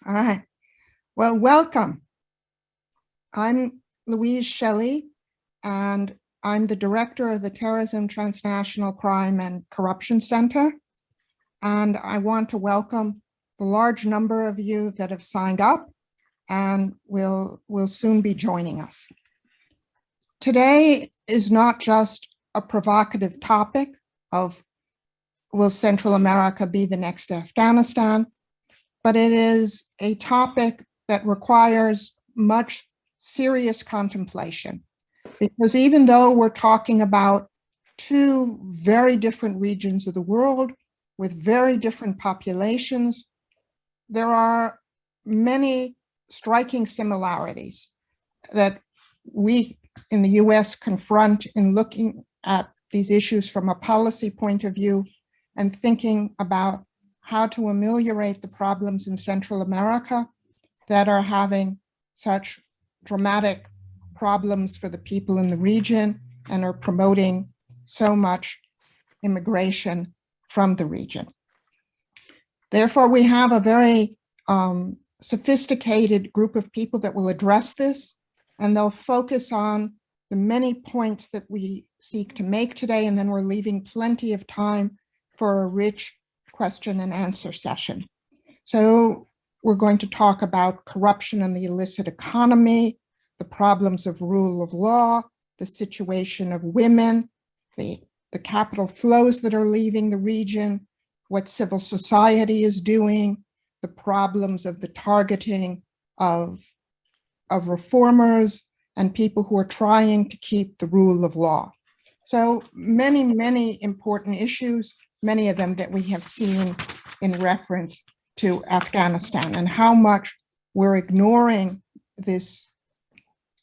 All right. Well, welcome. I'm Louise Shelley, and I'm the director of the Terrorism, Transnational Crime, and Corruption Center. And I want to welcome the large number of you that have signed up and will soon be joining us. Today is not just a provocative topic of will Central America be the next Afghanistan, but it is a topic that requires much serious contemplation, because even though we're talking about two very different regions of the world with very different populations, there are many striking similarities that we in the US confront in looking at these issues from a policy point of view and thinking about how to ameliorate the problems in Central America that are having such dramatic problems for the people in the region and are promoting so much immigration from the region. Therefore, we have a very sophisticated group of people that will address this, and they'll focus on the many points that we seek to make today, and then we're leaving plenty of time for a rich question and answer session. So we're going to talk about corruption in the illicit economy, the problems of rule of law, the situation of women, the capital flows that are leaving the region, what civil society is doing, the problems of the targeting of reformers and people who are trying to keep the rule of law. So many, many important issues, many of them that we have seen in reference to Afghanistan and how much we're ignoring this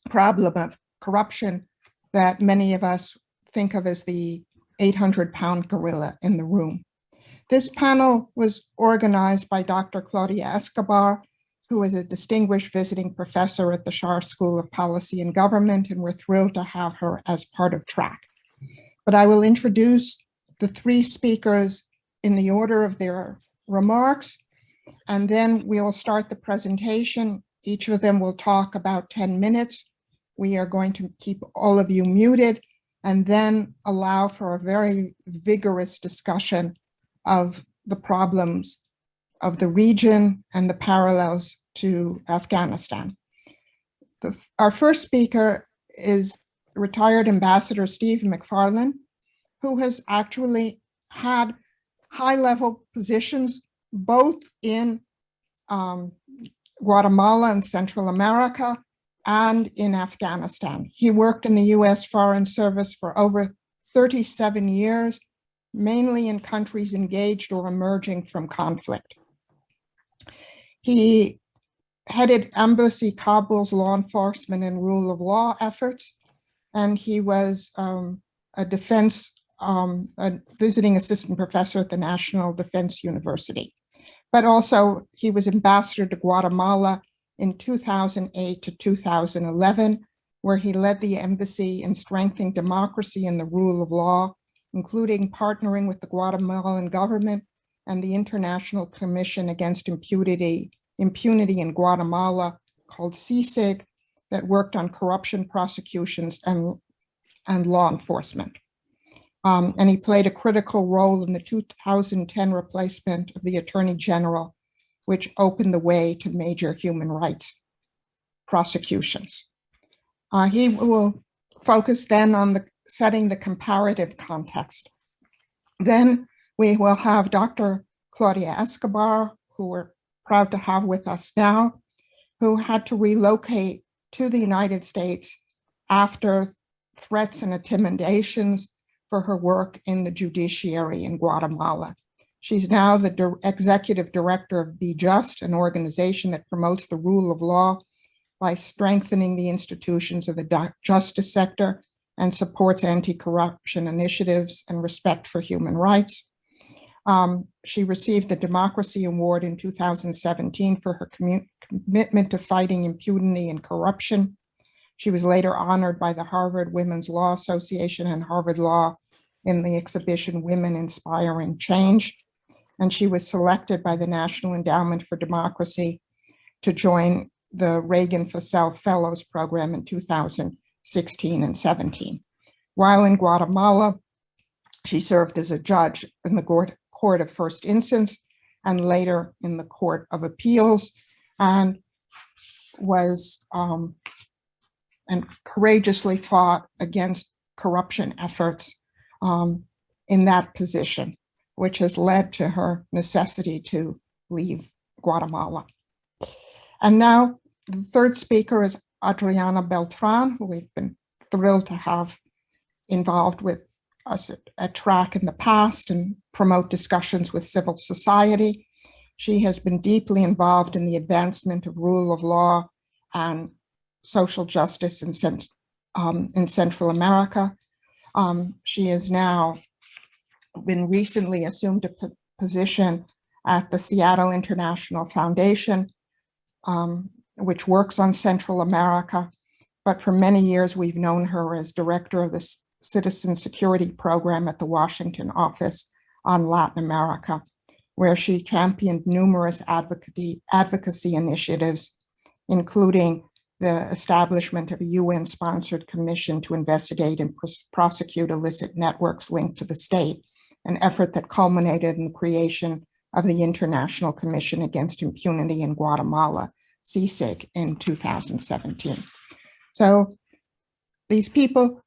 problem of corruption that many of us think of as the 800-pound gorilla in the room. This panel was organized by Dr. Claudia Escobar, who is a distinguished visiting professor at the Schar School of Policy and Government, and we're thrilled to have her as part of TRAC. But I will introduce the three speakers in the order of their remarks, and then we will start the presentation. Each of them will talk about 10 minutes. We are going to keep all of you muted and then allow for a very vigorous discussion of the problems of the region and the parallels to Afghanistan. Our first speaker is retired Ambassador Steve Mcfarland, who has actually had high-level positions both in Guatemala and Central America and in Afghanistan. He worked in the US Foreign Service for over 37 years, mainly in countries engaged or emerging from conflict. He headed Embassy Kabul's law enforcement and rule of law efforts, and he was a visiting assistant professor at the National Defense University. But also he was ambassador to Guatemala in 2008 to 2011, where he led the embassy in strengthening democracy and the rule of law, including partnering with the Guatemalan government and the International Commission Against Impunity in Guatemala, called CICIG, that worked on corruption prosecutions and law enforcement. And he played a critical role in the 2010 replacement of the Attorney General, which opened the way to major human rights prosecutions. He will focus then on setting the comparative context. Then we will have Dr. Claudia Escobar, who we're proud to have with us now, who had to relocate to the United States after threats and intimidations for her work in the judiciary in Guatemala. She's now the executive director of Be Just, an organization that promotes the rule of law by strengthening the institutions of the justice sector and supports anti-corruption initiatives and respect for human rights. She received the Democracy Award in 2017 for her commitment to fighting impunity and corruption. She was later honored by the Harvard Women's Law Association and Harvard Law in the exhibition Women Inspiring Change. And she was selected by the National Endowment for Democracy to join the Reagan Fussell Fellows Program in 2016 and 17. While in Guatemala, she served as a judge in the Court of First Instance and later in the Court of Appeals, and was and courageously fought against corruption efforts in that position, which has led to her necessity to leave Guatemala. And now the third speaker is Adriana Beltran, who we've been thrilled to have involved with us at TRAC in the past and promote discussions with civil society. She has been deeply involved in the advancement of rule of law and social justice in Central America. She has now been recently assumed a position at the Seattle International Foundation, which works on Central America. But for many years, we've known her as director of the Citizen Security Program at the Washington office on Latin America, where she championed numerous advocacy initiatives, including the establishment of a UN-sponsored commission to investigate and prosecute illicit networks linked to the state, an effort that culminated in the creation of the International Commission Against Impunity in Guatemala, CICIG, in 2017. So these people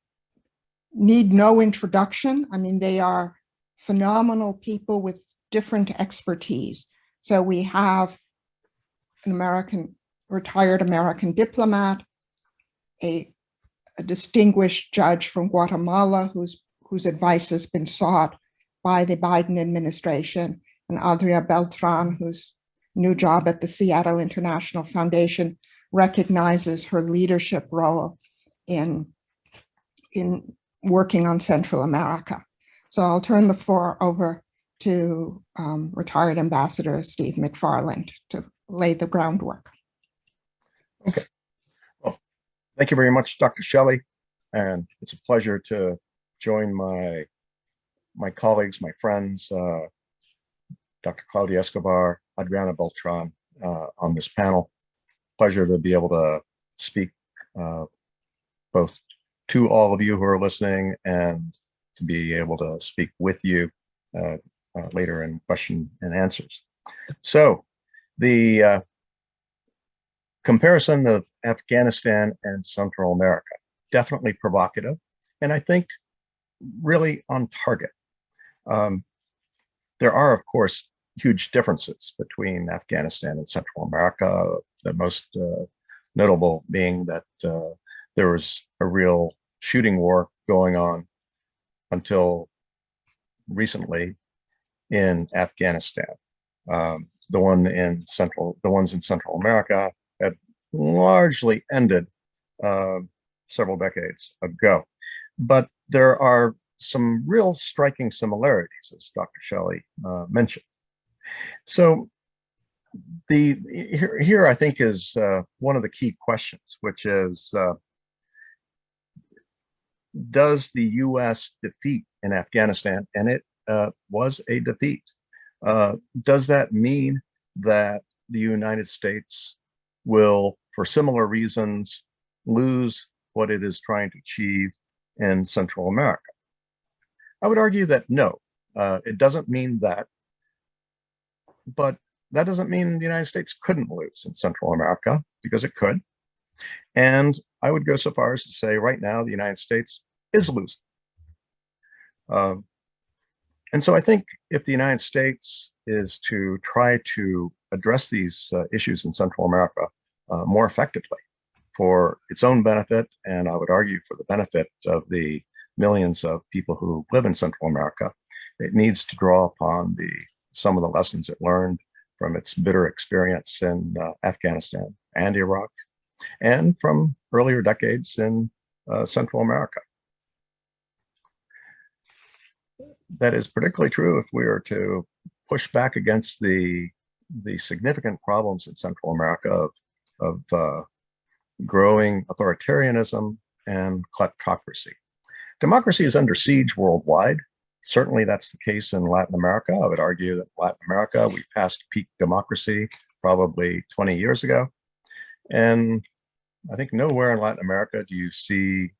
need no introduction. I mean, they are phenomenal people with different expertise. So we have an retired American diplomat, a distinguished judge from Guatemala whose advice has been sought by the Biden administration, and Adriana Beltran, whose new job at the Seattle International Foundation recognizes her leadership role in working on Central America. So I'll turn the floor over to retired Ambassador Steve Mcfarland to lay the groundwork. Okay. Well, thank you very much, Dr. Shelley. And it's a pleasure to join my colleagues, my friends, Dr. Claudia Escobar, Adriana Beltran on this panel. Pleasure to be able to speak both to all of you who are listening and to be able to speak with you later in question and answers. So the comparison of Afghanistan and Central America, definitely provocative, and I think really on target. There are, of course, huge differences between Afghanistan and Central America, the most notable being that there was a real shooting war going on until recently in Afghanistan. The ones in Central America had largely ended several decades ago. But there are some real striking similarities, as Dr. Shelley mentioned. So here I think is one of the key questions, which is, does the U.S. defeat in Afghanistan, and it was a defeat, does that mean that the United States will, for similar reasons, lose what it is trying to achieve in Central America? I would argue that no, it doesn't mean that, but that doesn't mean the United States couldn't lose in Central America, because it could. And I would go so far as to say right now the United States is losing. And so I think if the United States is to try to address these issues in Central America more effectively for its own benefit, and I would argue for the benefit of the millions of people who live in Central America, it needs to draw upon some of the lessons it learned from its bitter experience in Afghanistan and Iraq, and from earlier decades in Central America. That is particularly true if we are to push back against the significant problems in Central America of growing authoritarianism and kleptocracy. Democracy is under siege worldwide. Certainly that's the case in Latin America. I would argue that in Latin America, we passed peak democracy probably 20 years ago. And I think nowhere in Latin America do you see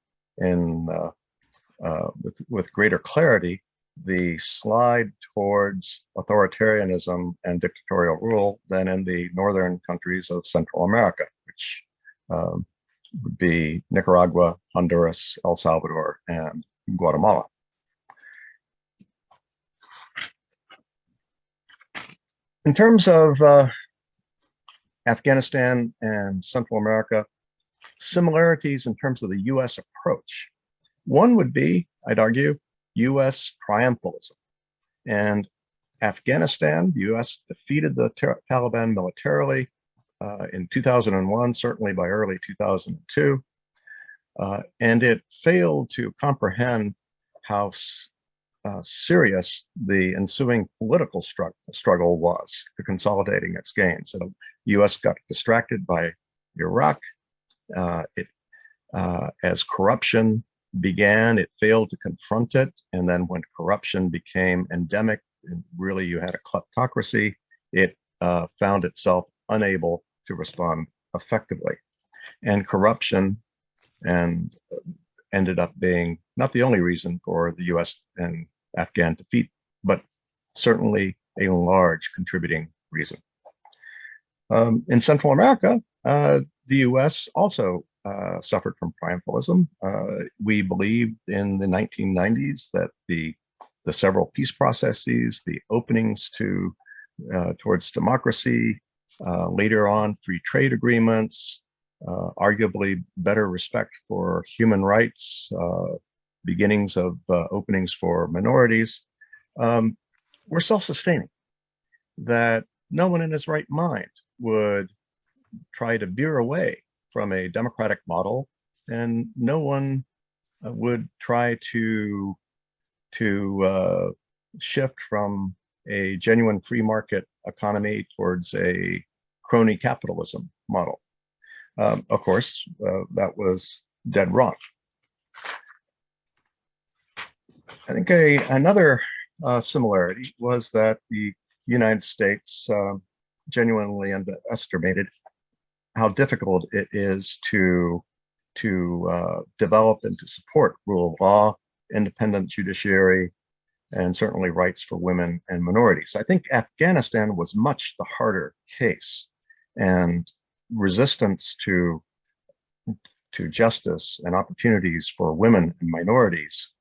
with greater clarity the slide towards authoritarianism and dictatorial rule than in the northern countries of Central America, which would be Nicaragua, Honduras, El Salvador, and Guatemala. In terms of Afghanistan and Central America, similarities in terms of the US approach. One would be, I'd argue, US triumphalism. And Afghanistan, the US defeated the Taliban militarily in 2001, certainly by early 2002. And it failed to comprehend how serious the ensuing political struggle was to consolidating its gains. So the US got distracted by Iraq. As corruption began, it failed to confront it. And then when corruption became endemic, and really you had a kleptocracy, it found itself unable to respond effectively. And corruption ended up being not the only reason for the US and Afghan defeat, but certainly a large contributing reason. In Central America, the US also suffered from triumphalism. We believed in the 1990s that the several peace processes, the openings towards democracy, later on free trade agreements, arguably better respect for human rights, beginnings of openings for minorities, were self-sustaining, that no one in his right mind would try to veer away from a democratic model, and no one would try to shift from a genuine free market economy towards a crony capitalism model. Of course, that was dead wrong. I think another similarity was that the United States genuinely underestimated how difficult it is to develop and to support rule of law, independent judiciary, and certainly rights for women and minorities. I think Afghanistan was much the harder case, and resistance to justice and opportunities for women and minorities,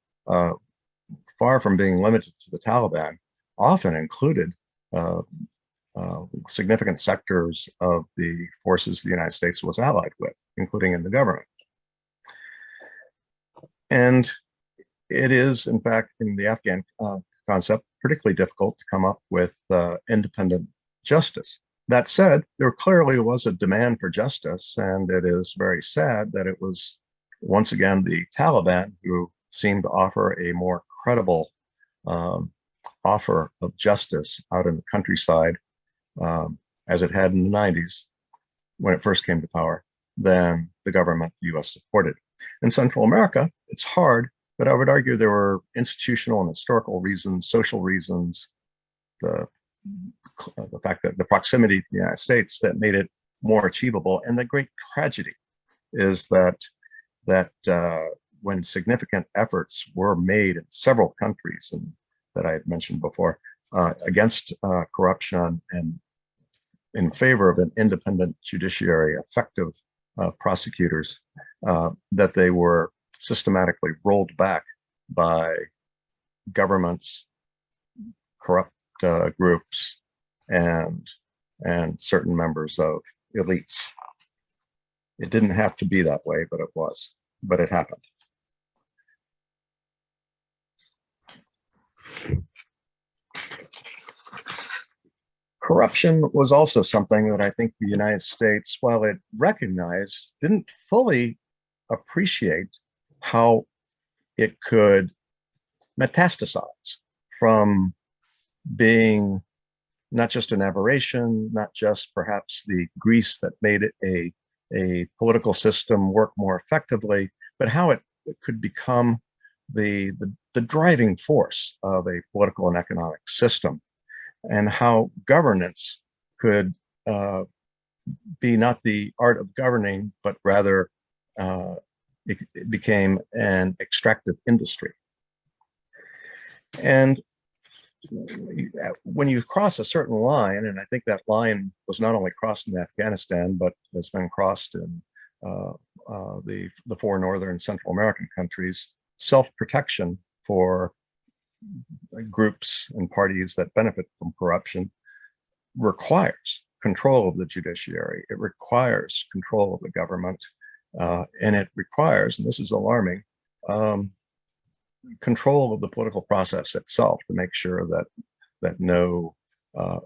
far from being limited to the Taliban, often included significant sectors of the forces the United States was allied with, including in the government. And it is, in fact, in the Afghan concept, particularly difficult to come up with independent justice. That said, there clearly was a demand for justice, and it is very sad that it was once again the Taliban who seemed to offer a more credible offer of justice out in the countryside, as it had in the 90s when it first came to power, than the government the US supported. In Central America, it's hard, but I would argue there were institutional and historical reasons, social reasons, the fact that the proximity to the United States that made it more achievable. And the great tragedy is that when significant efforts were made in several countries, and that I had mentioned before, against corruption and in favor of an independent judiciary, effective prosecutors, that they were systematically rolled back by governments, corrupt groups, and certain members of elites. It didn't have to be that way, but it was, but it happened. Corruption was also something that I think the United States, while it recognized, didn't fully appreciate how it could metastasize from being not just an aberration, not just perhaps the grease that made it a political system work more effectively, but how it could become the driving force of a political and economic system, and how governance could be not the art of governing, but rather it became an extractive industry. And when you cross a certain line, and I think that line was not only crossed in Afghanistan, but has been crossed in the four northern Central American countries, self-protection for groups and parties that benefit from corruption requires control of the judiciary. It requires control of the government, and it requires, and this is alarming, control of the political process itself to make sure that no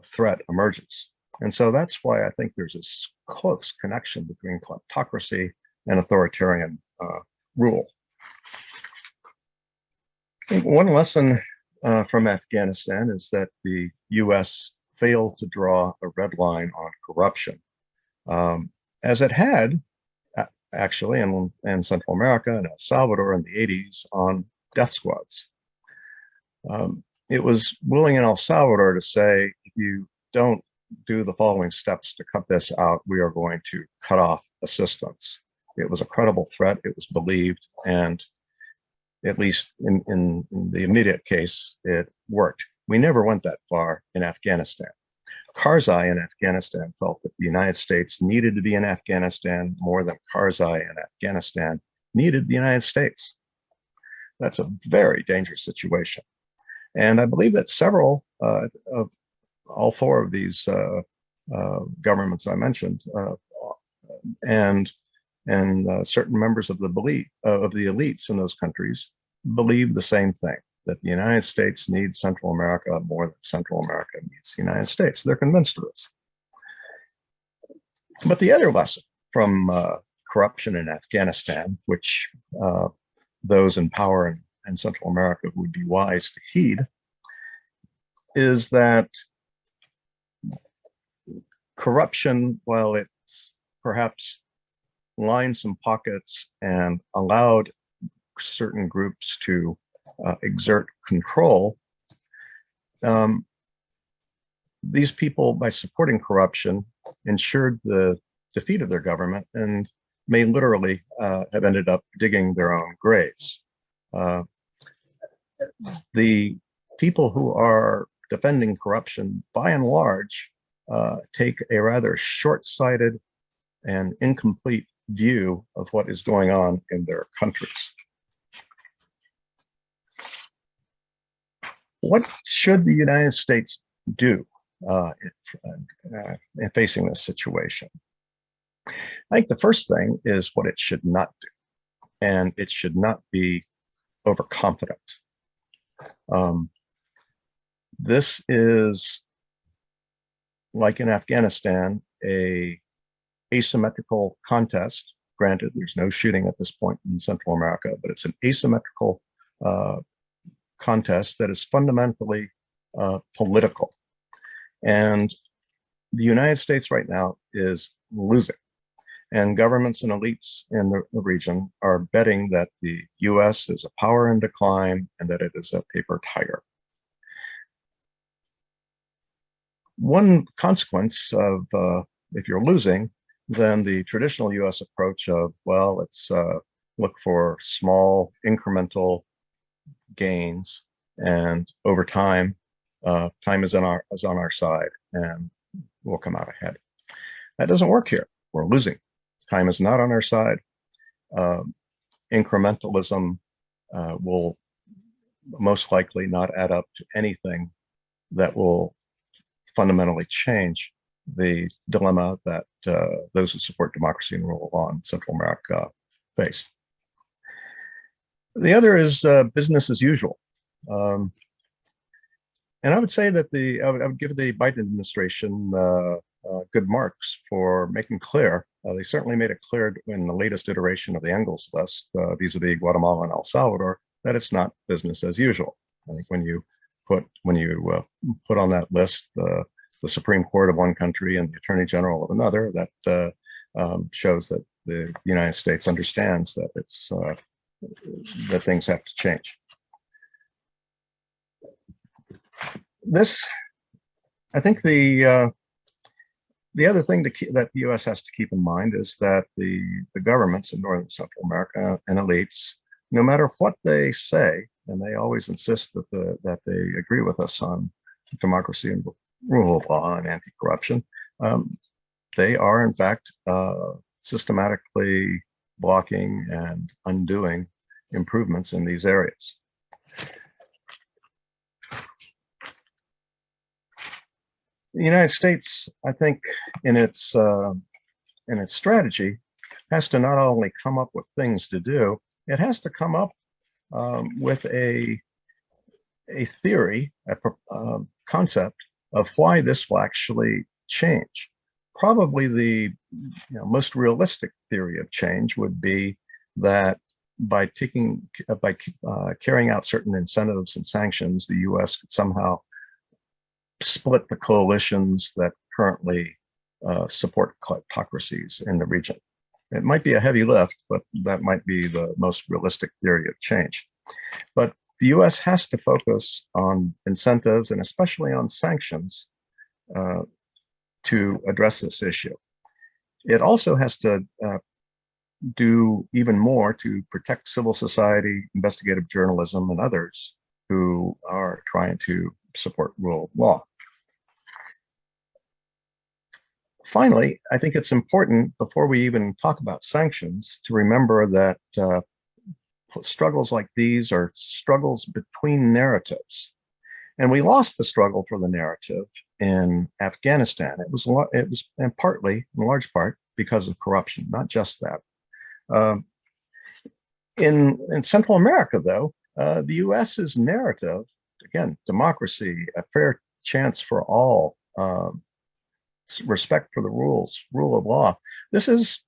threat emerges. And so that's why I think there's this close connection between kleptocracy and authoritarian rule. I think one lesson from Afghanistan is that the US failed to draw a red line on corruption, as it had actually in Central America and El Salvador in the 80s on death squads. It was willing in El Salvador to say, if you don't do the following steps to cut this out, we are going to cut off assistance. It was a credible threat. It was believed, and at least in the immediate case, it worked. We never went that far in Afghanistan. Karzai in Afghanistan felt that the United States needed to be in Afghanistan more than Karzai in Afghanistan needed the United States. That's a very dangerous situation. And I believe that several of all four of these governments I mentioned and certain members of the elites in those countries believe the same thing, that the United States needs Central America more than Central America needs the United States. They're convinced of this. But the other lesson from corruption in Afghanistan, which those in power in Central America would be wise to heed, is that corruption, while it's perhaps lined some pockets and allowed certain groups to exert control, these people, by supporting corruption, ensured the defeat of their government and may literally have ended up digging their own graves. The people who are defending corruption, by and large, take a rather short-sighted and incomplete view of what is going on in their countries. What should the United States do in facing this situation? I think the first thing is what it should not do, and it should not be overconfident. This is, like in Afghanistan, a asymmetrical contest. Granted, there's no shooting at this point in Central America, but it's an asymmetrical contest that is fundamentally political. And the United States right now is losing. And governments and elites in the region are betting that the US is a power in decline and that it is a paper tiger. One consequence of, if you're losing, then the traditional US approach of, well, let's look for small incremental gains, and over time, time is on our side and we'll come out ahead. That doesn't work here. We're losing. Time is not on our side. Incrementalism will most likely not add up to anything that will fundamentally change the dilemma that those who support democracy and rule of law in Central America face. The other is business as usual. And I would say that I would give the Biden administration good marks for making clear. They certainly made it clear in the latest iteration of the Engels list vis-a-vis Guatemala and El Salvador that it's not business as usual. I think when you put on that list the Supreme Court of one country and the Attorney General of another, that shows that the United States understands that it's that things have to change. This, I think, the The other thing that the U.S. has to keep in mind is that the governments in Northern Central America and elites, no matter what they say, and they always insist that they agree with us on democracy and rule of law and anti-corruption, they are in fact systematically blocking and undoing improvements in these areas. The United States, I think, in its strategy, has to not only come up with things to do, it has to come up with a theory, a concept of why this will actually change. Probably the most realistic theory of change would be that by carrying out certain incentives and sanctions, the U.S. could somehow split the coalitions that currently support kleptocracies in the region. It might be a heavy lift, but that might be the most realistic theory of change. But the U.S. has to focus on incentives and especially on sanctions to address this issue. It also has to do even more to protect civil society, investigative journalism, and others who are trying to support rule of law. Finally, I think it's important, before we even talk about sanctions, to remember that struggles like these are struggles between narratives. And we lost the struggle for the narrative in Afghanistan. It was in large part, because of corruption, not just that. In Central America, though, the US's narrative, again, democracy, a fair chance for all, respect for the rules, rule of law. This is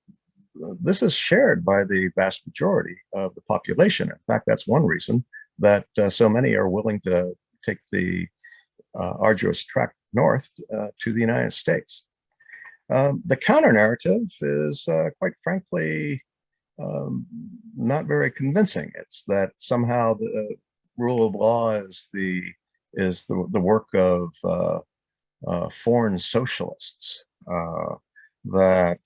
shared by the vast majority of the population. In fact, that's one reason that so many are willing to take the arduous trek north to the United States. The counter narrative is, quite frankly, not very convincing. It's that somehow the rule of law is the work of foreign socialists, that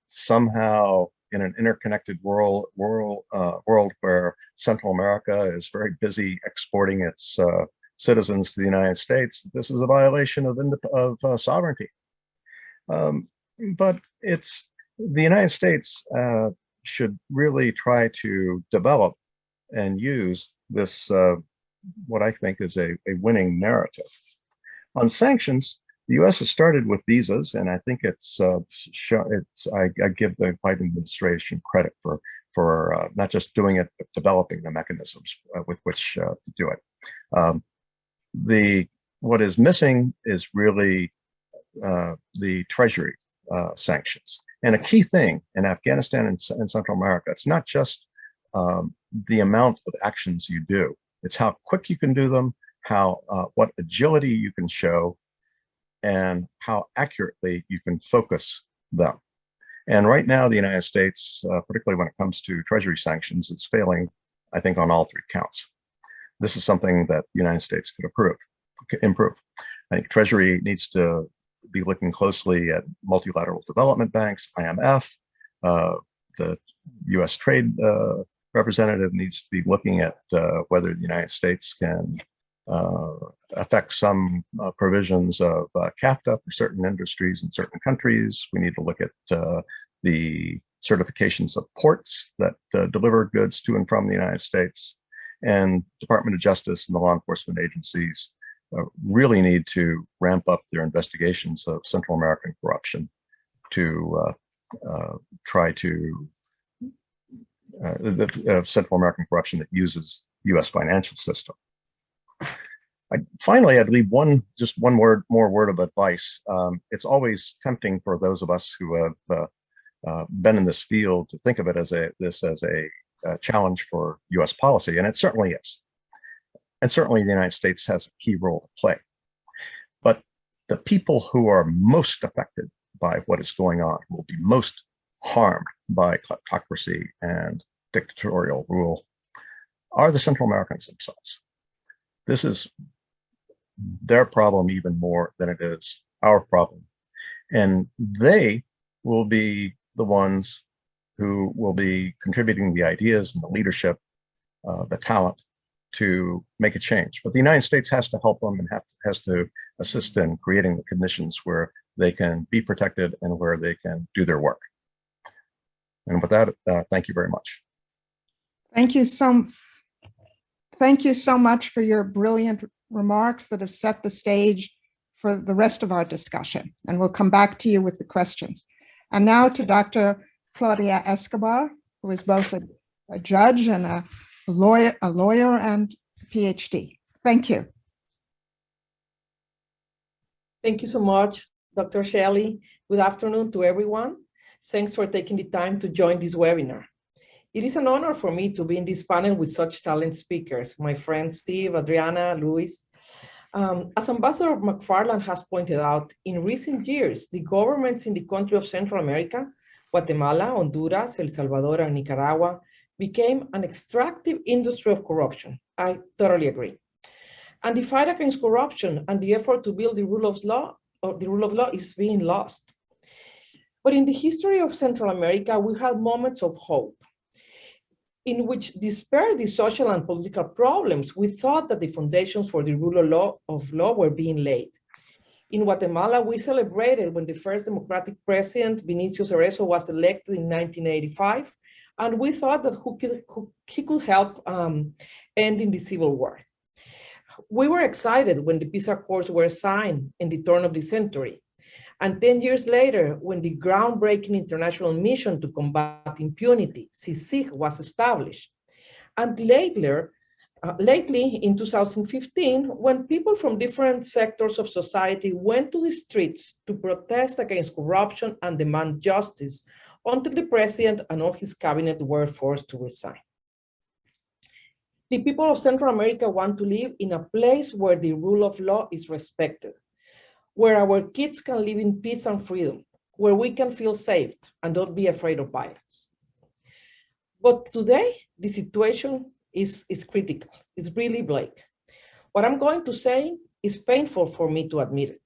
somehow in an interconnected world where Central America is very busy exporting its citizens to the United States, this is a violation of sovereignty. But the United States should really try to develop and use this, what I think is a winning narrative. On sanctions, the U.S. has started with visas, and I think I give the Biden administration credit for not just doing it, but developing the mechanisms with which to do it. What is missing is really the Treasury sanctions. And a key thing in Afghanistan and Central America, it's not just the amount of actions you do, it's how quick you can do them, what agility you can show, and how accurately you can focus them. And right now, the United States, particularly when it comes to Treasury sanctions, is failing, I think, on all three counts. This is something that the United States could improve. I think Treasury needs to be looking closely at multilateral development banks, IMF. The U.S. Trade representative needs to be looking at whether the United States can affect some provisions of CAFTA for certain industries in certain countries. We need to look at the certifications of ports that deliver goods to and from the United States. And Department of Justice and the law enforcement agencies really need to ramp up their investigations of Central American corruption to try to the Central American corruption that uses U.S. financial system. Finally, I'd leave just one more word of advice. It's always tempting for those of us who have been in this field to think of it as a challenge for U.S. policy, and it certainly is. And certainly the United States has a key role to play. But the people who are most affected by what is going on, who will be most harmed by kleptocracy and dictatorial rule, are the Central Americans themselves. This is their problem even more than it is our problem. And they will be the ones who will be contributing the ideas and the leadership, the talent to make a change. But the United States has to help them and has to assist in creating the conditions where they can be protected and where they can do their work. And with that, thank you very much. Thank you so much for your brilliant remarks that have set the stage for the rest of our discussion. And we'll come back to you with the questions. And now to Dr. Claudia Escobar, who is both a judge and a lawyer and a PhD. Thank you. Thank you so much, Dr. Shelley. Good afternoon to everyone. Thanks for taking the time to join this webinar. It is an honor for me to be in this panel with such talented speakers, my friends Steve, Adriana, Luis. As Ambassador Mcfarland has pointed out, in recent years, the governments in the country of Central America, Guatemala, Honduras, El Salvador, and Nicaragua, became an extractive industry of corruption. I totally agree. And the fight against corruption and the effort to build the rule of law is being lost. But in the history of Central America, we had moments of hope in which, despite the social and political problems, we thought that the foundations for the rule of law were being laid. In Guatemala, we celebrated when the first democratic president, Vinicio Cerezo, was elected in 1985, and we thought that he could help ending the civil war. We were excited when the peace accords were signed in the turn of the century. And 10 years later, when the groundbreaking international mission to combat impunity, CICIG, was established. And lately, in 2015, when people from different sectors of society went to the streets to protest against corruption and demand justice, until the president and all his cabinet were forced to resign. The people of Central America want to live in a place where the rule of law is respected, where our kids can live in peace and freedom, where we can feel safe and don't be afraid of violence. But today, the situation is critical. It's really bleak. What I'm going to say is painful for me to admit it,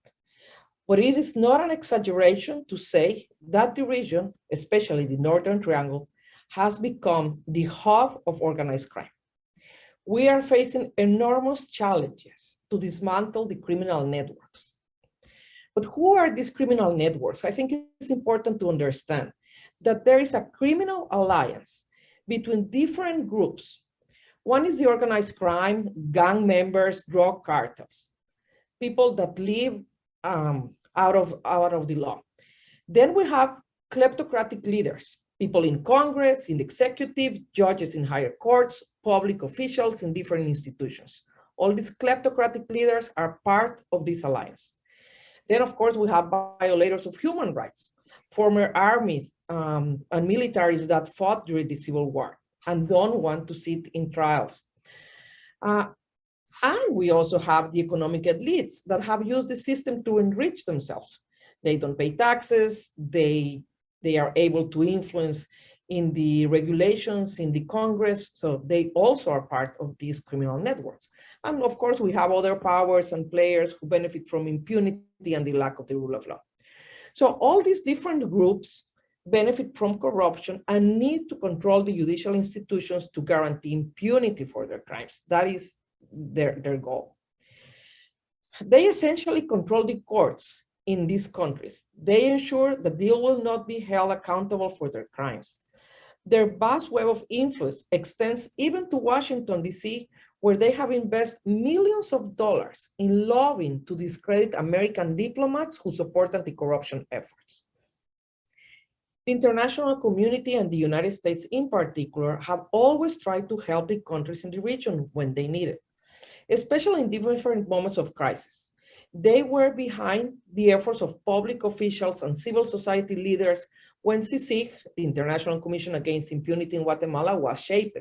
but it is not an exaggeration to say that the region, especially the Northern Triangle, has become the hub of organized crime. We are facing enormous challenges to dismantle the criminal networks. But who are these criminal networks? I think it's important to understand that there is a criminal alliance between different groups. One is the organized crime, gang members, drug cartels, people that live out of the law. Then we have kleptocratic leaders, people in Congress, in the executive, judges in higher courts, public officials in different institutions. All these kleptocratic leaders are part of this alliance. Then, of course, we have violators of human rights, former armies and militaries that fought during the Civil War and don't want to sit in trials. And we also have the economic elites that have used the system to enrich themselves. They don't pay taxes, they are able to influence in the regulations in the Congress, so they also are part of these criminal networks. And of course, we have other powers and players who benefit from impunity and the lack of the rule of law. So all these different groups benefit from corruption and need to control the judicial institutions to guarantee impunity for their crimes. That is their goal. They essentially control the courts in these countries. They ensure that they will not be held accountable for their crimes. Their vast web of influence extends even to Washington, D.C., where they have invested millions of dollars in lobbying to discredit American diplomats who support anti-corruption efforts. The international community and the United States in particular have always tried to help the countries in the region when they need it, especially in different moments of crisis. They were behind the efforts of public officials and civil society leaders when CICIG, the International Commission Against Impunity in Guatemala, was shaped.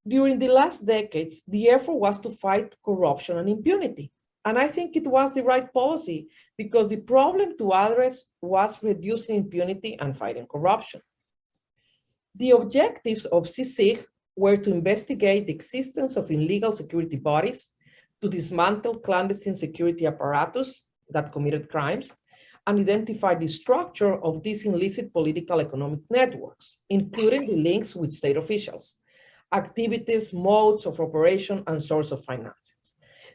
During the last decades, the effort was to fight corruption and impunity. And I think it was the right policy because the problem to address was reducing impunity and fighting corruption. The objectives of CICIG were to investigate the existence of illegal security bodies, to dismantle clandestine security apparatus that committed crimes, and identify the structure of these illicit political economic networks, including the links with state officials, activities, modes of operation, and source of finances.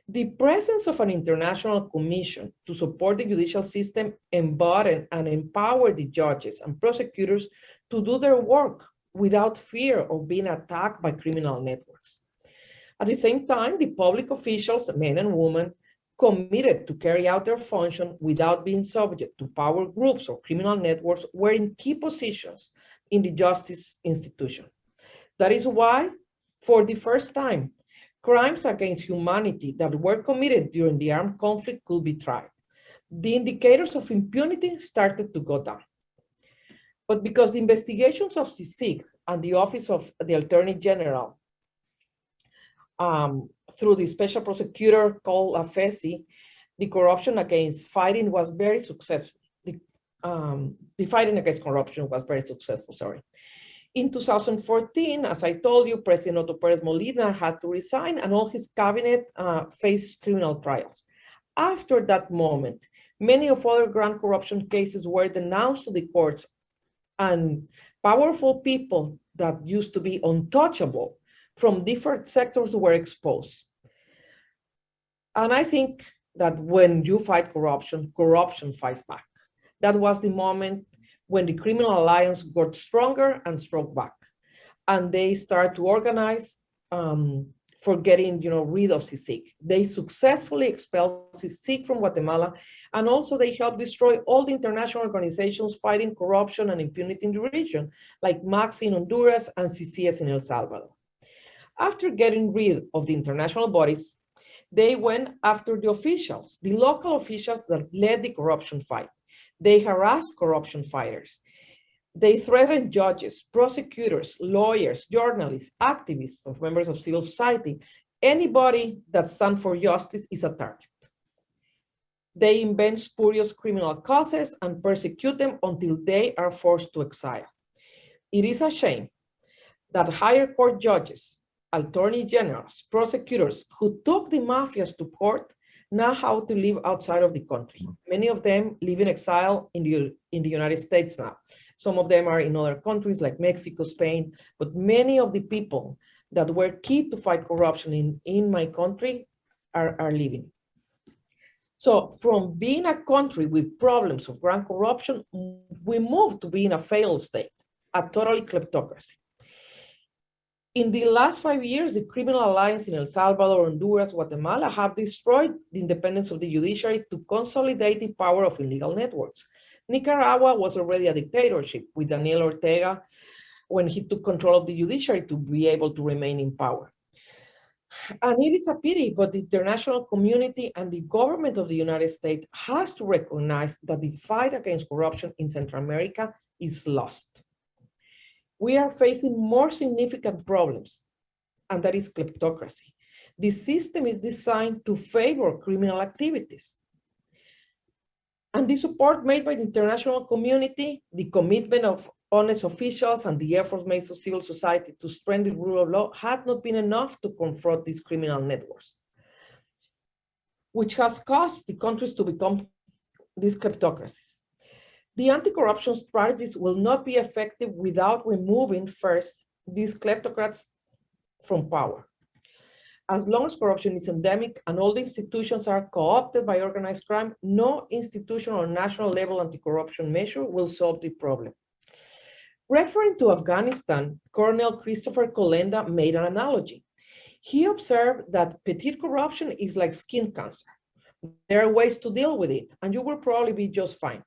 The presence of an international commission to support the judicial system embodied and empowered the judges and prosecutors to do their work without fear of being attacked by criminal networks. At the same time, the public officials, men and women, committed to carry out their function without being subject to power groups or criminal networks were in key positions in the justice institution. That is why, for the first time, crimes against humanity that were committed during the armed conflict could be tried. The indicators of impunity started to go down. But because the investigations of CICIG and the Office of the Attorney General through the special prosecutor called AFESI, the corruption against fighting was very successful. The fighting against corruption was very successful, sorry. In 2014, as I told you, President Otto Perez Molina had to resign and all his cabinet faced criminal trials. After that moment, many of other grand corruption cases were denounced to the courts, and powerful people that used to be untouchable from different sectors were exposed. And I think that when you fight corruption, corruption fights back. That was the moment when the criminal alliance got stronger and struck back. And they start to organize for getting rid of CICIG. They successfully expelled CICIG from Guatemala, and also they helped destroy all the international organizations fighting corruption and impunity in the region, like MAX in Honduras and CCS in El Salvador. After getting rid of the international bodies, they went after the officials, the local officials that led the corruption fight. They harassed corruption fighters. They threatened judges, prosecutors, lawyers, journalists, activists, of members of civil society. Anybody that stands for justice is a target. They invent spurious criminal causes and persecute them until they are forced to exile. It is a shame that higher court judges, attorney generals, prosecutors who took the mafias to court now how to live outside of the country. Many of them live in exile in the United States now. Some of them are in other countries like Mexico, Spain, but many of the people that were key to fight corruption in my country are leaving. So from being a country with problems of grand corruption, we moved to being a failed state, a totally kleptocracy. In the last 5 years, the criminal alliance in El Salvador, Honduras, Guatemala have destroyed the independence of the judiciary to consolidate the power of illegal networks. Nicaragua was already a dictatorship with Daniel Ortega when he took control of the judiciary to be able to remain in power. And it is a pity, but the international community and the government of the United States has to recognize that the fight against corruption in Central America is lost. We are facing more significant problems, and that is kleptocracy. The system is designed to favor criminal activities. And the support made by the international community, the commitment of honest officials, and the efforts made by civil society to strengthen the rule of law had not been enough to confront these criminal networks, which has caused the countries to become these kleptocracies. The anti-corruption strategies will not be effective without removing first these kleptocrats from power. As long as corruption is endemic and all the institutions are co-opted by organized crime, no institutional or national level anti-corruption measure will solve the problem. Referring to Afghanistan, Colonel Christopher Kolenda made an analogy. He observed that petite corruption is like skin cancer. There are ways to deal with it, and you will probably be just fine.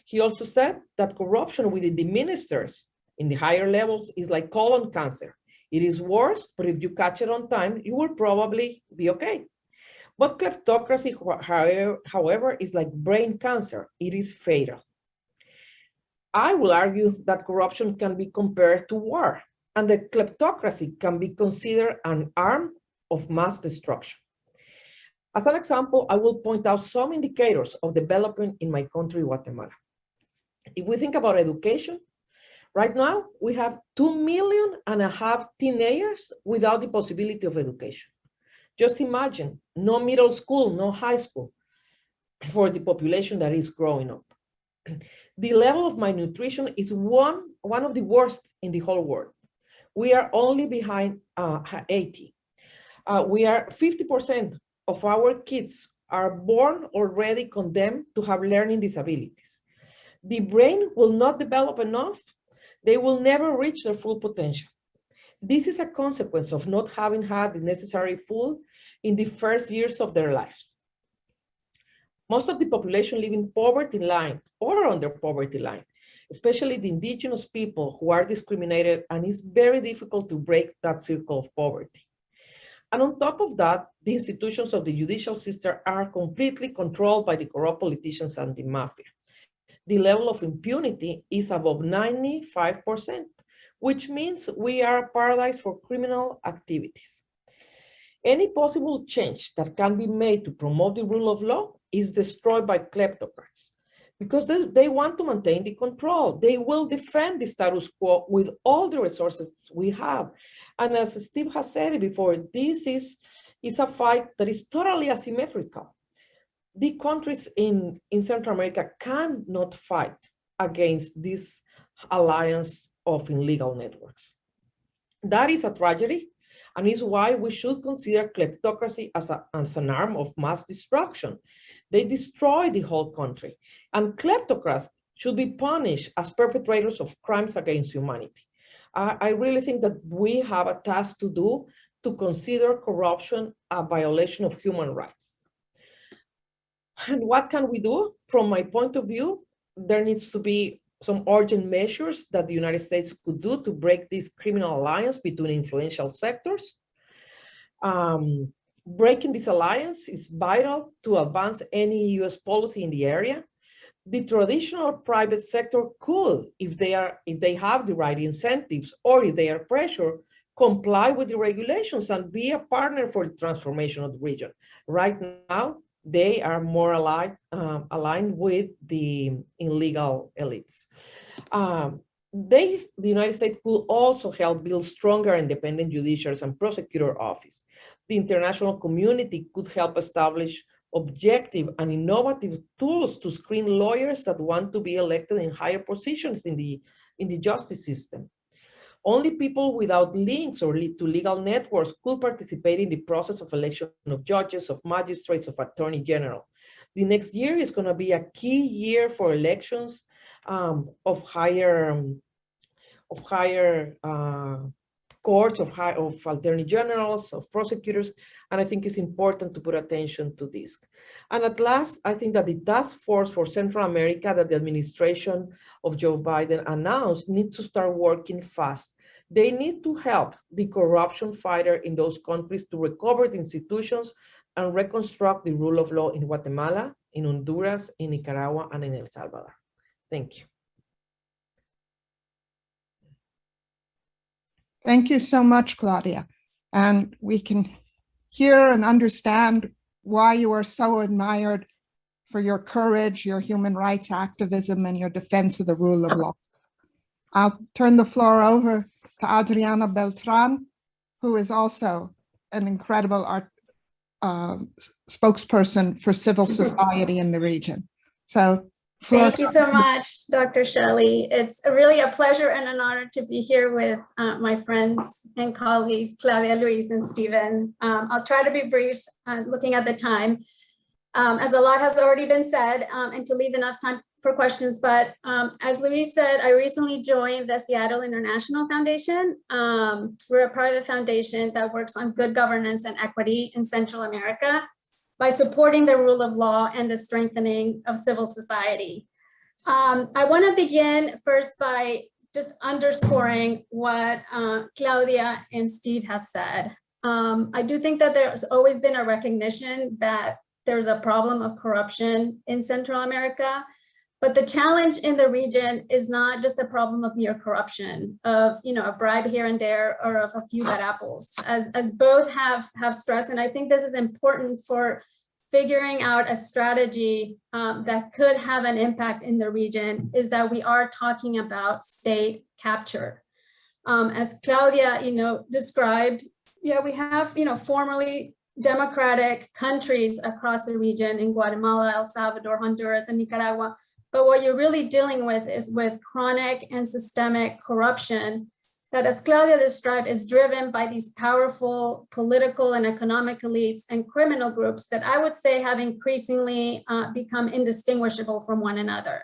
He also said that corruption within the ministers in the higher levels is like colon cancer. It is worse, but if you catch it on time, you will probably be okay. But kleptocracy, however, is like brain cancer. It is fatal. I will argue that corruption can be compared to war, and that kleptocracy can be considered an arm of mass destruction. As an example, I will point out some indicators of development in my country, Guatemala. If we think about education, right now we have 2.5 million teenagers without the possibility of education. Just imagine, no middle school, no high school for the population that is growing up. The level of malnutrition is one of the worst in the whole world. We are only behind Haiti. We are 50% of our kids are born already condemned to have learning disabilities. The brain will not develop enough. They will never reach their full potential. This is a consequence of not having had the necessary food in the first years of their lives. Most of the population live in poverty line or under poverty line, especially the indigenous people who are discriminated, and it's very difficult to break that circle of poverty. And on top of that, the institutions of the judicial system are completely controlled by the corrupt politicians and the mafia. The level of impunity is above 95%, which means we are a paradise for criminal activities. Any possible change that can be made to promote the rule of law is destroyed by kleptocrats because they want to maintain the control. They will defend the status quo with all the resources we have. And as Steve has said it before, this is a fight that is totally asymmetrical. The countries in Central America cannot fight against this alliance of illegal networks. That is a tragedy, and is why we should consider kleptocracy as an arm of mass destruction. They destroy the whole country, and kleptocrats should be punished as perpetrators of crimes against humanity. I really think that we have a task to do to consider corruption a violation of human rights. And what can we do? From my point of view, there needs to be some urgent measures that the United States could do to break this criminal alliance between influential sectors. Breaking this alliance is vital to advance any US policy in the area. The traditional private sector could, if they have the right incentives or if they are pressured, comply with the regulations and be a partner for the transformation of the region. Right now, they are more aligned with the illegal elites. The United States could also help build stronger independent judiciaries and prosecutor office. The international community could help establish objective and innovative tools to screen lawyers that want to be elected in higher positions in the justice system. Only people without links or to legal networks could participate in the process of election of judges, of magistrates, of attorney general. The next year is going to be a key year for elections of higher courts, of attorney generals, of prosecutors, and I think it's important to put attention to this. And at last, I think that the task force for Central America that the administration of Joe Biden announced needs to start working fast. They need to help the corruption fighter in those countries to recover the institutions and reconstruct the rule of law in Guatemala, in Honduras, in Nicaragua, and in El Salvador. Thank you. Thank you so much, Claudia. And we can hear and understand why you are so admired for your courage, your human rights activism, and your defense of the rule of law. I'll turn the floor over to Adriana Beltran, who is also an incredible spokesperson for civil society in the region. So, thank you so much, Dr. Shelley. It's really a pleasure and an honor to be here with my friends and colleagues, Claudia, Luis, and Stephen. I'll try to be brief, looking at the time, as a lot has already been said, and to leave enough time for questions. But as Luis said, I recently joined the Seattle International Foundation. We're a private foundation that works on good governance and equity in Central America by supporting the rule of law and the strengthening of civil society. I want to begin first by just underscoring what Claudia and Steve have said. I do think that there's always been a recognition that there's a problem of corruption in Central America, but the challenge in the region is not just a problem of mere corruption, of a bribe here and there, or of a few bad apples, as both have stressed. And I think this is important for figuring out a strategy that could have an impact in the region, is that we are talking about state capture. As Claudia, described, we have, formerly democratic countries across the region in Guatemala, El Salvador, Honduras, and Nicaragua, But what you're really dealing with is with chronic and systemic corruption that, as Claudia described, is driven by these powerful political and economic elites and criminal groups that I would say have increasingly become indistinguishable from one another.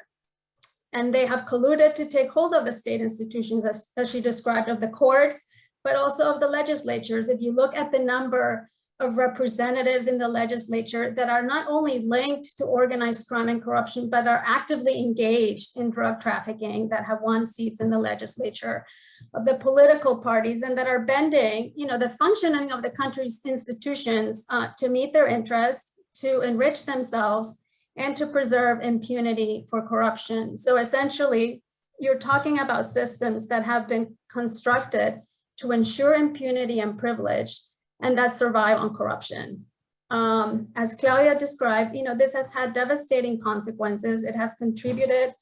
And they have colluded to take hold of the state institutions, as she described, of the courts, but also of the legislatures. If you look at the number of representatives in the legislature that are not only linked to organized crime and corruption, but are actively engaged in drug trafficking, that have won seats in the legislature, of the political parties, and that are bending, the functioning of the country's institutions to meet their interests, to enrich themselves, and to preserve impunity for corruption. So essentially, you're talking about systems that have been constructed to ensure impunity and privilege, and that survive on corruption. As Claudia described, this has had devastating consequences. It has contributed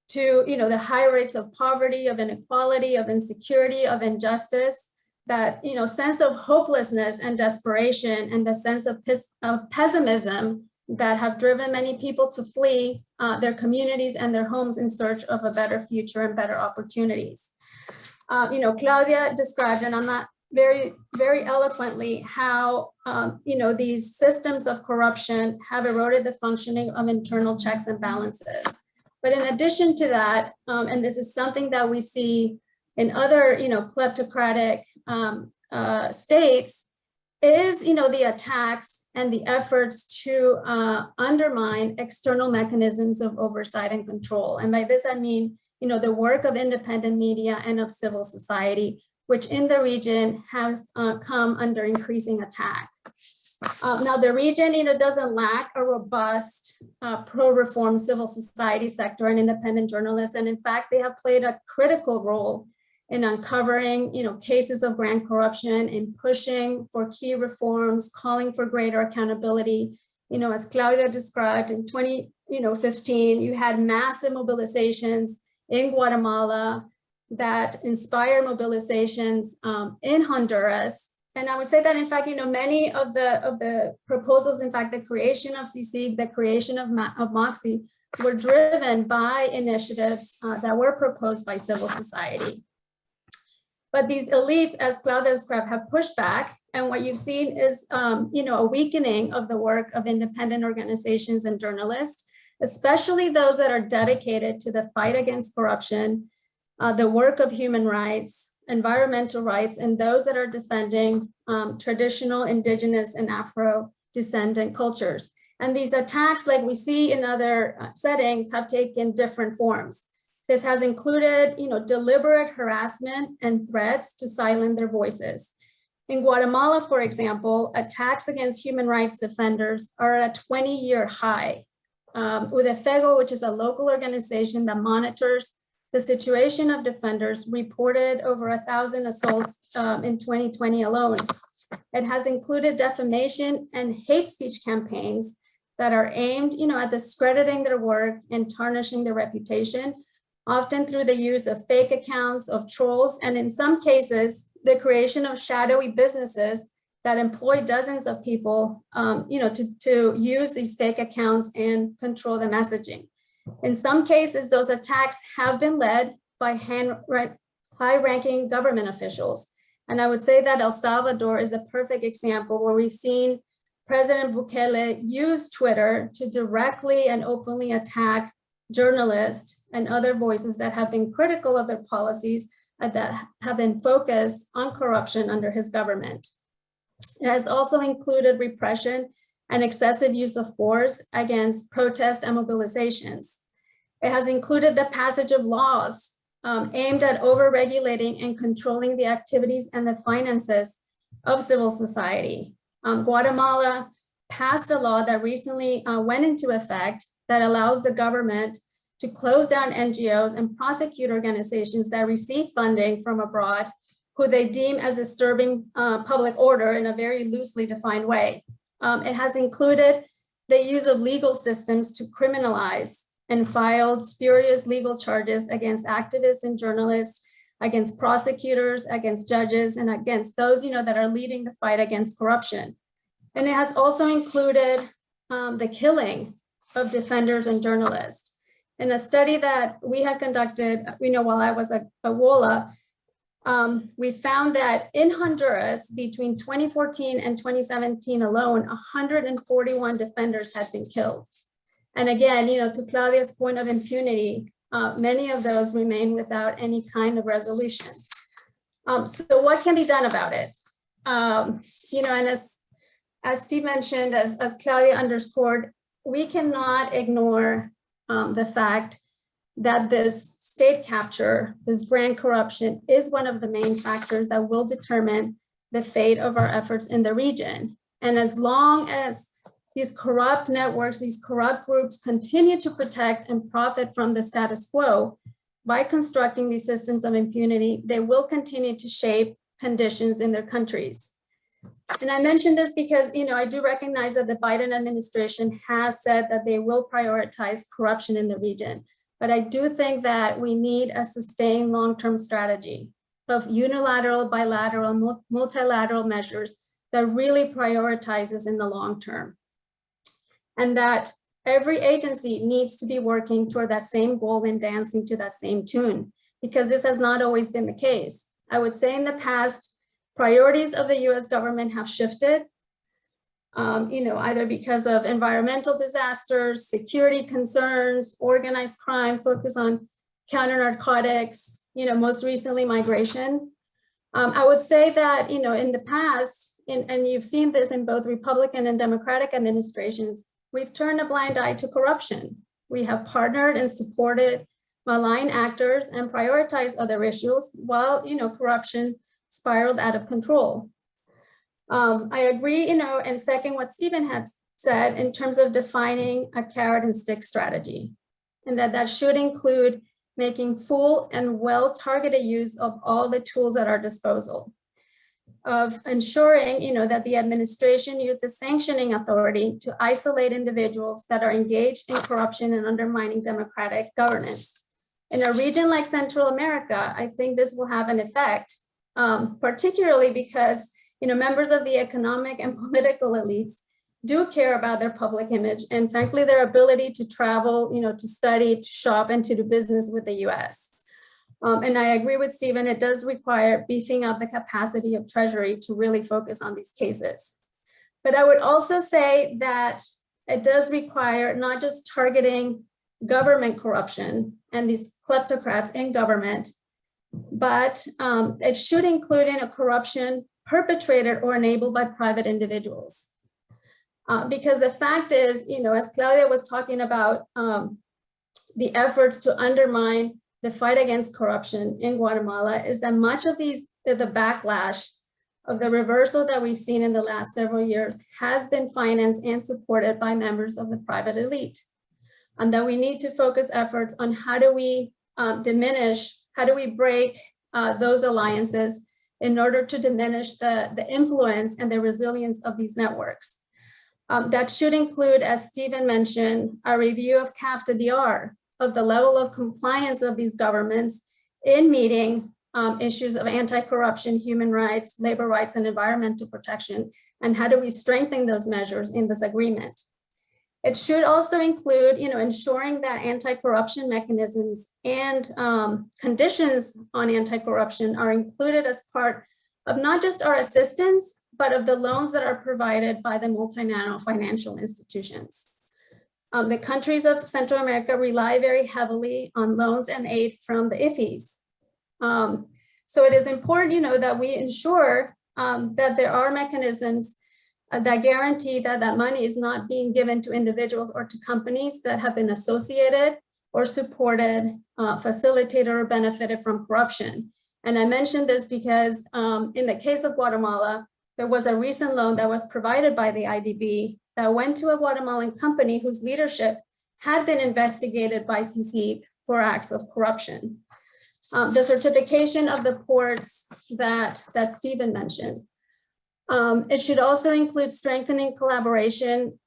to, the high rates of poverty, of inequality, of insecurity, of injustice, that, sense of hopelessness and desperation, and the sense of pessimism that have driven many people to flee their communities and their homes in search of a better future and better opportunities. Claudia described, and I'm not very, very eloquently, how these systems of corruption have eroded the functioning of internal checks and balances. But in addition to that, and this is something that we see in other, kleptocratic states, is the attacks and the efforts to undermine external mechanisms of oversight and control. And by this I mean, the work of independent media and of civil society, which in the region have come under increasing attack. Now the region, doesn't lack a robust pro-reform civil society sector and independent journalists. And in fact, they have played a critical role in uncovering, cases of grand corruption, in pushing for key reforms, calling for greater accountability. As Claudia described, in 2015, you had massive mobilizations in Guatemala that inspired mobilizations in Honduras. And I would say that, in fact, many of the proposals, in fact, the creation of CICIG, the creation of MOXIE, were driven by initiatives that were proposed by civil society. But these elites, as Claudia described, have pushed back. And what you've seen is, a weakening of the work of independent organizations and journalists, especially those that are dedicated to the fight against corruption, the work of human rights, environmental rights, and those that are defending traditional indigenous and Afro-descendant cultures. And these attacks, like we see in other settings, have taken different forms. This has included, deliberate harassment and threats to silence their voices. In Guatemala, for example, attacks against human rights defenders are at a 20-year high. With FEGO, which is a local organization that monitors the situation of defenders, reported over 1,000 assaults in 2020 alone. It has included defamation and hate speech campaigns that are aimed, at discrediting their work and tarnishing their reputation, often through the use of fake accounts, of trolls, and in some cases, the creation of shadowy businesses that employ dozens of people, to use these fake accounts and control the messaging. In some cases, those attacks have been led by high-ranking government officials. And I would say that El Salvador is a perfect example where we've seen President Bukele use Twitter to directly and openly attack journalists and other voices that have been critical of their policies that have been focused on corruption under his government. It has also included repression and excessive use of force against protests and mobilizations. It has included the passage of laws aimed at over-regulating and controlling the activities and the finances of civil society. Guatemala passed a law that recently went into effect that allows the government to close down NGOs and prosecute organizations that receive funding from abroad, who they deem as disturbing public order in a very loosely defined way. It has included the use of legal systems to criminalize and filed spurious legal charges against activists and journalists, against prosecutors, against judges, and against those that are leading the fight against corruption. And it has also included the killing of defenders and journalists. In a study that we had conducted, while I was at WOLA, we found that in Honduras, between 2014 and 2017 alone, 141 defenders had been killed. And again, to Claudia's point of impunity, many of those remain without any kind of resolution. So what can be done about it? And as Steve mentioned, as Claudia underscored, we cannot ignore the fact that this state capture, this grand corruption, is one of the main factors that will determine the fate of our efforts in the region. And as long as these corrupt networks, these corrupt groups continue to protect and profit from the status quo by constructing these systems of impunity, they will continue to shape conditions in their countries. And I mention this because, I do recognize that the Biden administration has said that they will prioritize corruption in the region. But I do think that we need a sustained long-term strategy of unilateral, bilateral, multilateral measures that really prioritizes in the long term. And that every agency needs to be working toward that same goal and dancing to that same tune, because this has not always been the case. I would say in the past, priorities of the US government have shifted, either because of environmental disasters, security concerns, organized crime, focus on counter narcotics, most recently migration. I would say that, in the past, and you've seen this in both Republican and Democratic administrations, we've turned a blind eye to corruption. We have partnered and supported malign actors and prioritized other issues while, corruption spiraled out of control. I agree, and second what Stephen had said in terms of defining a carrot and stick strategy, and that should include making full and well-targeted use of all the tools at our disposal, of ensuring, that the administration uses sanctioning authority to isolate individuals that are engaged in corruption and undermining democratic governance. In a region like Central America, I think this will have an effect, particularly because members of the economic and political elites do care about their public image and frankly, their ability to travel, to study, to shop, and to do business with the US. And I agree with Stephen, it does require beefing up the capacity of Treasury to really focus on these cases. But I would also say that it does require not just targeting government corruption and these kleptocrats in government, but it should include in a corruption perpetrated or enabled by private individuals. Because the fact is, as Claudia was talking about the efforts to undermine the fight against corruption in Guatemala, is that much of the backlash of the reversal that we've seen in the last several years has been financed and supported by members of the private elite. And that we need to focus efforts on how do we break those alliances in order to diminish the influence and the resilience of these networks. That should include, as Stephen mentioned, a review of CAFTA-DR, of the level of compliance of these governments in meeting issues of anti-corruption, human rights, labor rights, and environmental protection, and how do we strengthen those measures in this agreement. It should also include, ensuring that anti-corruption mechanisms and conditions on anti-corruption are included as part of not just our assistance, but of the loans that are provided by the multinational financial institutions. The countries of Central America rely very heavily on loans and aid from the IFIs. So it is important, that we ensure that there are mechanisms that guarantee that that money is not being given to individuals or to companies that have been associated or supported, facilitated, or benefited from corruption. And I mentioned this because in the case of Guatemala, there was a recent loan that was provided by the IDB that went to a Guatemalan company whose leadership had been investigated by CICIG for acts of corruption. The certification of the ports that Stephen mentioned. It should also include strengthening collaboration,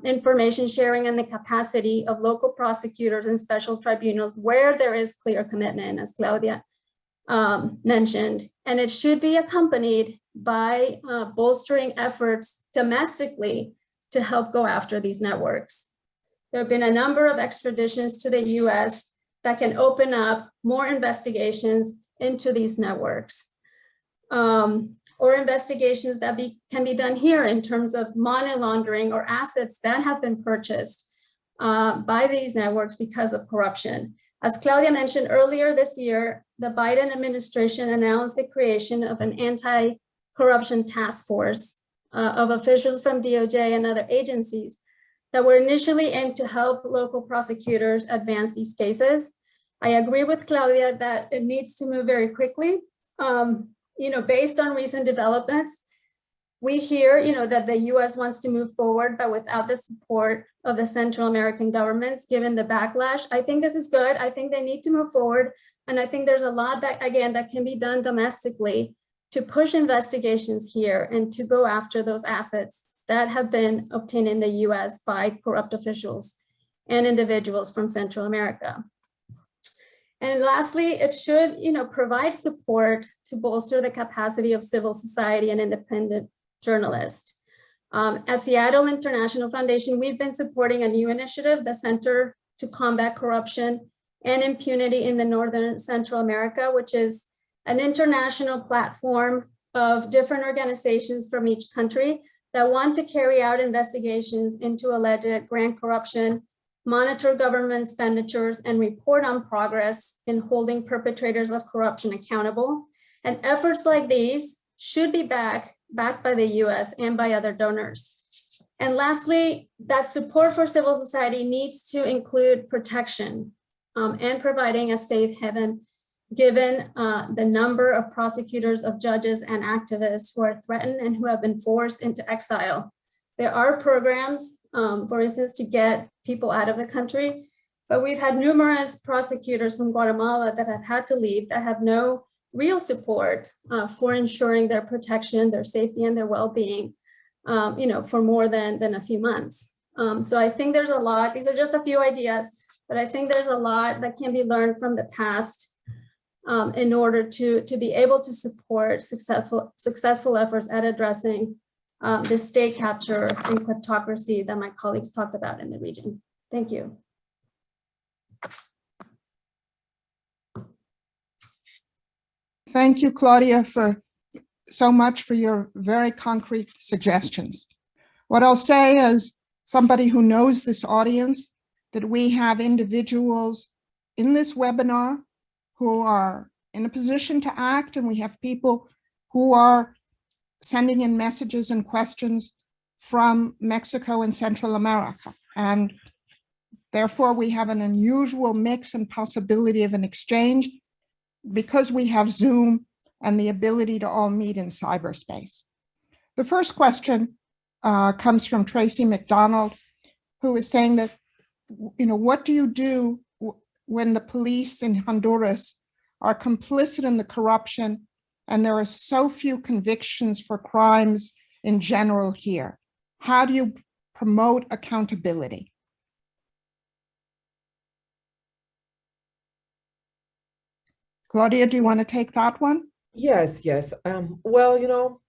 information sharing, and the capacity of local prosecutors and special tribunals where there is clear commitment, as Claudia mentioned. And it should be accompanied by bolstering efforts domestically to help go after these networks. There have been a number of extraditions to the US that can open up more investigations into these networks. Or investigations that can be done here in terms of money laundering or assets that have been purchased by these networks because of corruption. As Claudia mentioned earlier this year, the Biden administration announced the creation of an anti-corruption task force of officials from DOJ and other agencies that were initially aimed to help local prosecutors advance these cases. I agree with Claudia that it needs to move very quickly. Based on recent developments, we hear, that the US wants to move forward, but without the support of the Central American governments, given the backlash. I think this is good. I think they need to move forward. And I think there's a lot that, again, that can be done domestically to push investigations here and to go after those assets that have been obtained in the US by corrupt officials and individuals from Central America. And lastly, it should, provide support to bolster the capacity of civil society and independent journalists. At Seattle International Foundation, we've been supporting a new initiative, the Center to Combat Corruption and Impunity in the Northern Central America, which is an international platform of different organizations from each country that want to carry out investigations into alleged grand corruption, monitor government expenditures, and report on progress in holding perpetrators of corruption accountable. And efforts like these should be backed by the US and by other donors. And lastly, that support for civil society needs to include protection and providing a safe haven, given the number of prosecutors, of judges, and activists who are threatened and who have been forced into exile. There are programs, for instance, to get people out of the country, but we've had numerous prosecutors from Guatemala that have had to leave, that have no real support for ensuring their protection, their safety, and their well-being, for more than a few months. So I think there's a lot. These are just a few ideas, but I think there's a lot that can be learned from the past in order to be able to support successful efforts at addressing the state capture and kleptocracy that my colleagues talked about in the region. Thank you. Thank you, Claudia, for so much for your very concrete suggestions. What I'll say as somebody who knows this audience, that we have individuals in this webinar who are in a position to act, and we have people who are sending in messages and questions from Mexico and Central America. And therefore, we have an unusual mix and possibility of an exchange because we have Zoom and the ability to all meet in cyberspace. The first question comes from Tracy McDonald, who is saying that, what do you do when the police in Honduras are complicit in the corruption and there are so few convictions for crimes in general here? How do you promote accountability? Claudia, do you want to take that one? Yes. Well,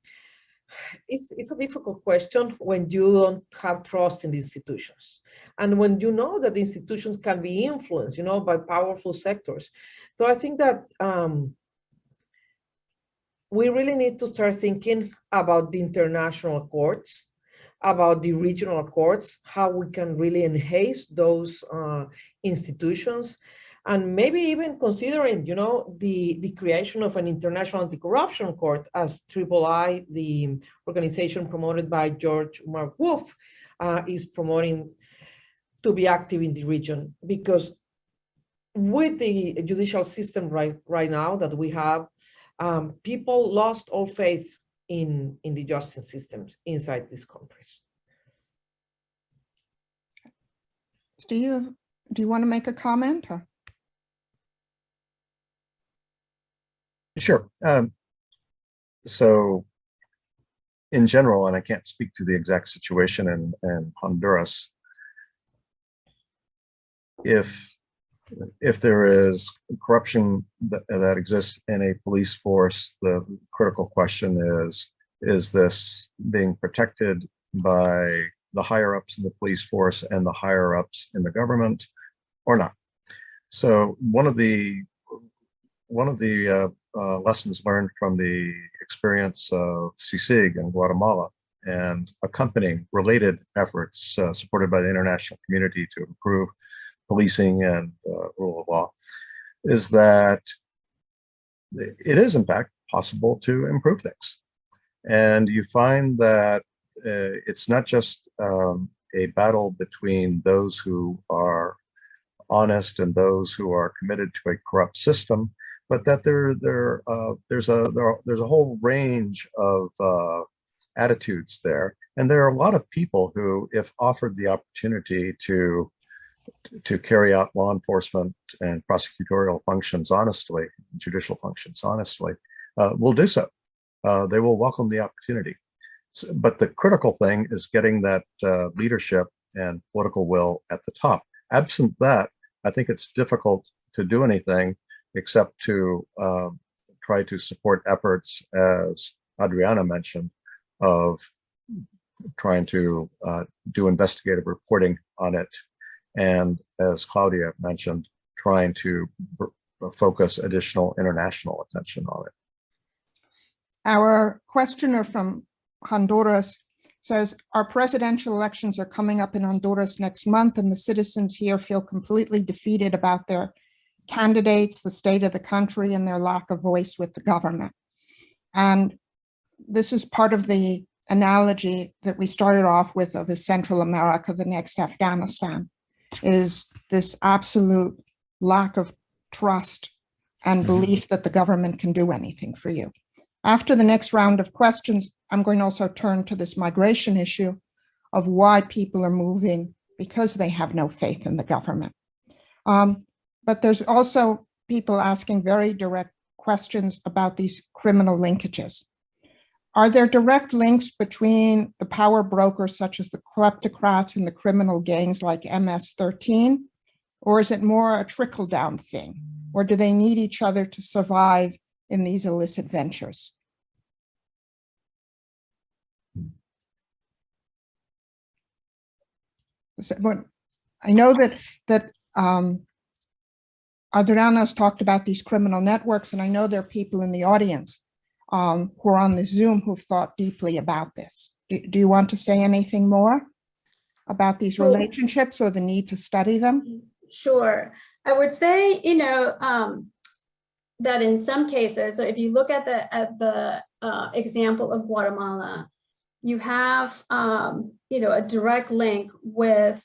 it's a difficult question when you don't have trust in the institutions, and when you know that the institutions can be influenced, by powerful sectors. So I think that we really need to start thinking about the international courts, about the regional courts, how we can really enhance those institutions, and maybe even considering, the creation of an international anti-corruption court, as III, the organization promoted by George Mark Wolf, is promoting to be active in the region. Because with the judicial system right now that we have, people lost all faith in the justice systems inside these countries. Do you want to make a comment? Or? Sure. So in general, and I can't speak to the exact situation in Honduras, if there is corruption that exists in a police force, the critical question is this being protected by the higher ups in the police force and the higher ups in the government or not. So one of the lessons learned from the experience of CICIG in Guatemala and accompanying related efforts supported by the international community to improve policing and rule of law is that it is in fact possible to improve things. And you find that it's not just a battle between those who are honest and those who are committed to a corrupt system, but that there's a whole range of attitudes there. And there are a lot of people who, if offered the opportunity to carry out law enforcement and prosecutorial functions honestly, judicial functions honestly, will do so. They will welcome the opportunity. So, but the critical thing is getting that leadership and political will at the top. Absent that, I think it's difficult to do anything except to try to support efforts, as Adriana mentioned, of trying to do investigative reporting on it. And as Claudia mentioned, trying to focus additional international attention on it. Our questioner from Honduras says, our presidential elections are coming up in Honduras next month, and the citizens here feel completely defeated about their candidates, the state of the country, and their lack of voice with the government. And this is part of the analogy that we started off with of Central America, the next Afghanistan, is this absolute lack of trust and belief that the government can do anything for you. After the next round of questions, I'm going to also turn to this migration issue of why people are moving because they have no faith in the government. But there's also people asking very direct questions about these criminal linkages. Are there direct links between the power brokers such as the kleptocrats and the criminal gangs like MS-13? Or is it more a trickle-down thing? Or do they need each other to survive in these illicit ventures? But I know that Adriana has talked about these criminal networks, and I know there are people in the audience who are on the Zoom who've thought deeply about this. Do you want to say anything more about these relationships or the need to study them? Sure. I would say, that in some cases, so if you look at the example of Guatemala, you have, a direct link with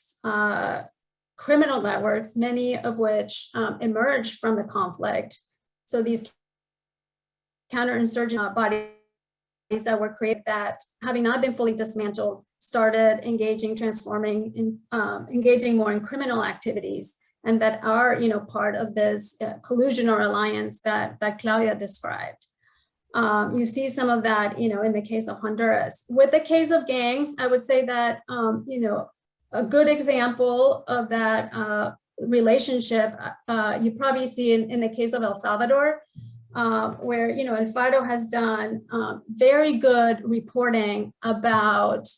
criminal networks, many of which emerged from the conflict. So these counterinsurgent bodies that were created that, having not been fully dismantled, started engaging more in criminal activities, and that are, part of this collusion or alliance that Claudia described. You see some of that, in the case of Honduras. With the case of gangs, I would say that, a good example of that relationship, you probably see in the case of El Salvador, where, El Faro has done very good reporting about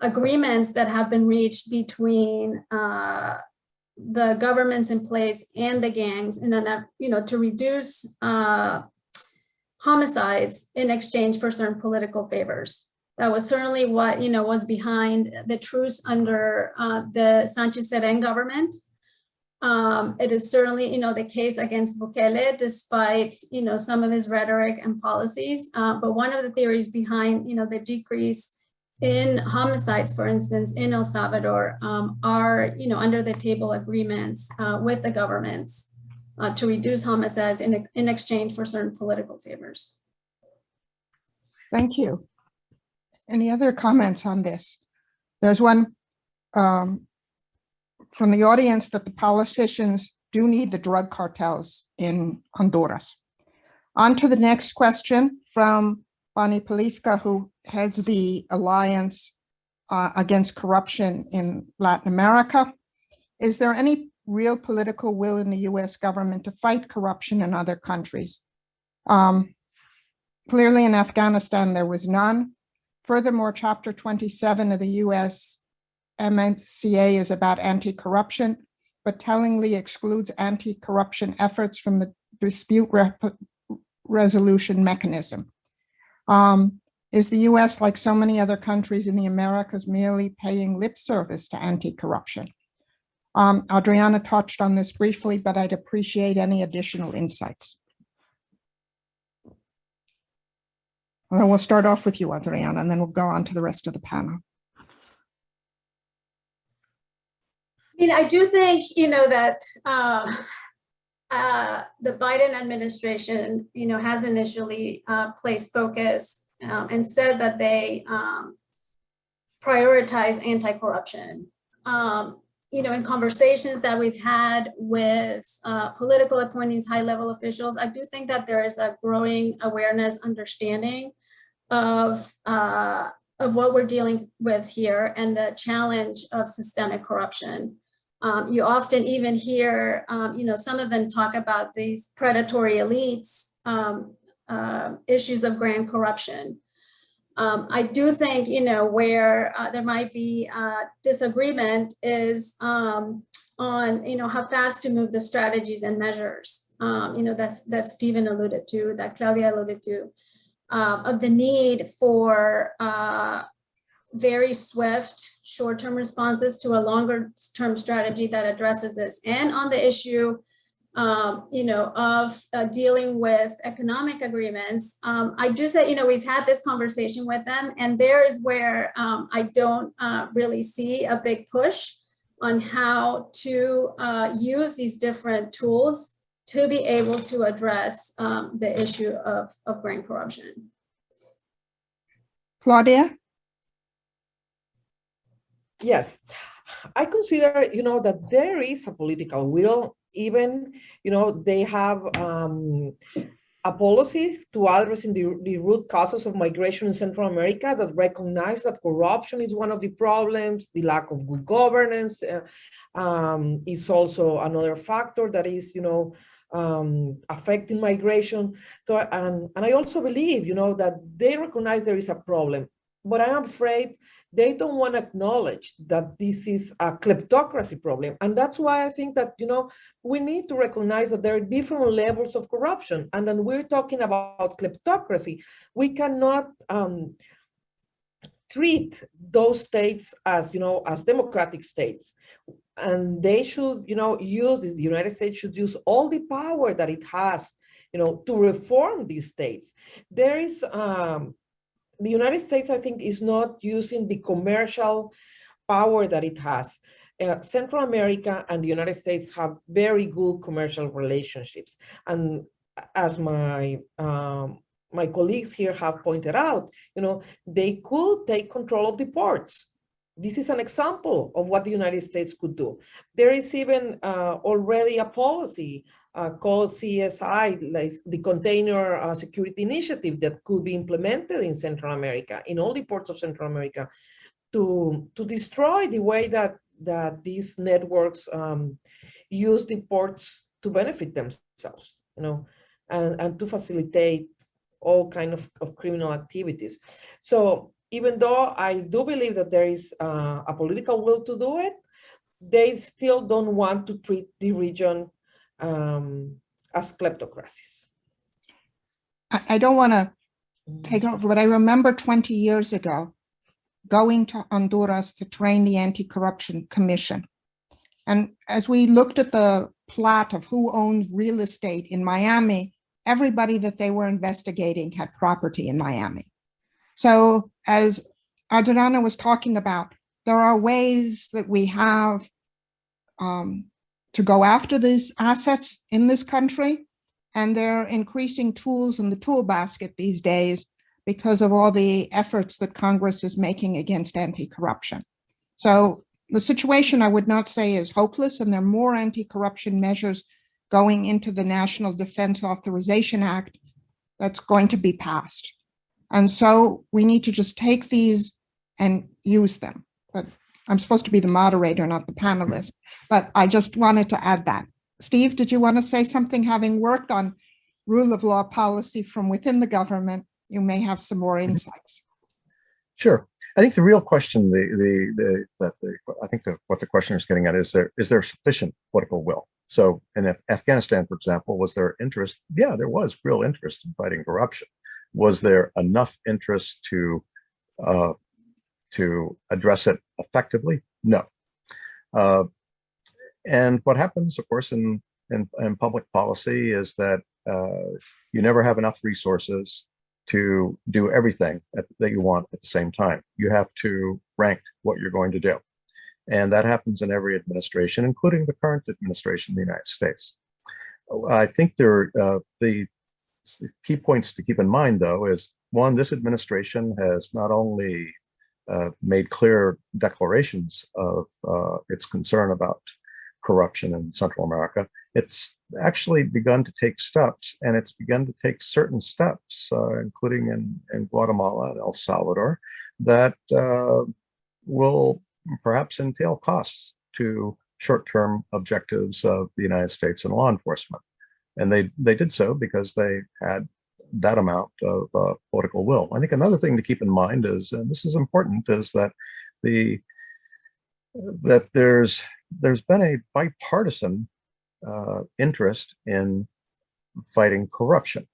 agreements that have been reached between the governments in place and the gangs, and then, to reduce homicides in exchange for certain political favors. That was certainly what, was behind the truce under the Sanchez-Serén government. It is certainly, the case against Bukele, despite, some of his rhetoric and policies. But one of the theories behind, the decrease in homicides, for instance, in El Salvador, are, under the table agreements with the governments to reduce homicides in exchange for certain political favors. Thank you. Any other comments on this? There's one from the audience that the politicians do need the drug cartels in Honduras. On to the next question from Bonnie Polifka, who heads the Alliance Against Corruption in Latin America. Is there any real political will in the US government to fight corruption in other countries? Clearly in Afghanistan, there was none. Furthermore, Chapter 27 of the US MCA is about anti-corruption, but tellingly excludes anti-corruption efforts from the dispute resolution mechanism. Is the US, like so many other countries in the Americas, merely paying lip service to anti-corruption? Adriana touched on this briefly, but I'd appreciate any additional insights. Well, we'll start off with you, Adriana, and then we'll go on to the rest of the panel. I do think, that the Biden administration, has initially placed focus and said that they prioritize anti-corruption. In conversations that we've had with political appointees, high-level officials, I do think that there is a growing awareness, understanding of what we're dealing with here and the challenge of systemic corruption. You often even hear, some of them talk about these predatory elites, issues of grand corruption. I do think, where there might be disagreement is on, how fast to move the strategies and measures, that Stephen alluded to, that Claudia alluded to, of the need for very swift short-term responses to a longer-term strategy that addresses this. And on the issue, of dealing with economic agreements, I do say, we've had this conversation with them, and there is where I don't really see a big push on how to use these different tools to be able to address the issue of grand corruption. Claudia? Yes, I consider, that there is a political will. Even, they have a policy to addressing the root causes of migration in Central America that recognize that corruption is one of the problems. The lack of good governance is also another factor that is, affecting migration. So, and I also believe, that they recognize there is a problem. But I am afraid they don't want to acknowledge that this is a kleptocracy problem. And that's why I think that, we need to recognize that there are different levels of corruption. And then we're talking about kleptocracy. We cannot treat those states as, as democratic states. And they should, the United States should use all the power that it has, to reform these states. There is, the United States, I think, is not using the commercial power that it has. Central America and the United States have very good commercial relationships. And as my colleagues here have pointed out, they could take control of the ports. This is an example of what the United States could do. There is even already a policy called CSI, like the Container Security Initiative, that could be implemented in Central America, in all the ports of Central America, to destroy the way that these networks use the ports to benefit themselves, and to facilitate all kind of criminal activities. So even though I do believe that there is a political will to do it, they still don't want to treat the region as kleptocracies. I don't want to take over, but I remember 20 years ago going to Honduras to train the Anti-Corruption Commission. And as we looked at the plot of who owns real estate in Miami, everybody that they were investigating had property in Miami. So as Adriana was talking about, there are ways that we have to go after these assets in this country, and they're increasing tools in the tool basket these days because of all the efforts that Congress is making against anti-corruption. So the situation, I would not say, is hopeless, and there are more anti-corruption measures going into the National Defense Authorization Act that's going to be passed. And so we need to just take these and use them. But I'm supposed to be the moderator, not the panelist, but I just wanted to add that. Steve, did you want to say something? Having worked on rule of law policy from within the government, you may have some more insights. Sure. I think the real question, I think what the questioner is getting at is there sufficient political will? So in Afghanistan, for example, was there interest? Yeah, there was real interest in fighting corruption. Was there enough interest to address it effectively? No. And what happens, of course, in public policy is that you never have enough resources to do everything that you want at the same time. You have to rank what you're going to do. And that happens in every administration, including the current administration in the United States. I think the key points to keep in mind, though, is one, this administration has not only made clear declarations of its concern about corruption in Central America, it's actually begun to take steps, and it's begun to take certain steps, including in Guatemala and El Salvador, that will perhaps entail costs to short-term objectives of the United States and law enforcement. And they did so because they had that amount of political will. I think another thing to keep in mind is, and this is important, is that there's been a bipartisan interest in fighting corruption.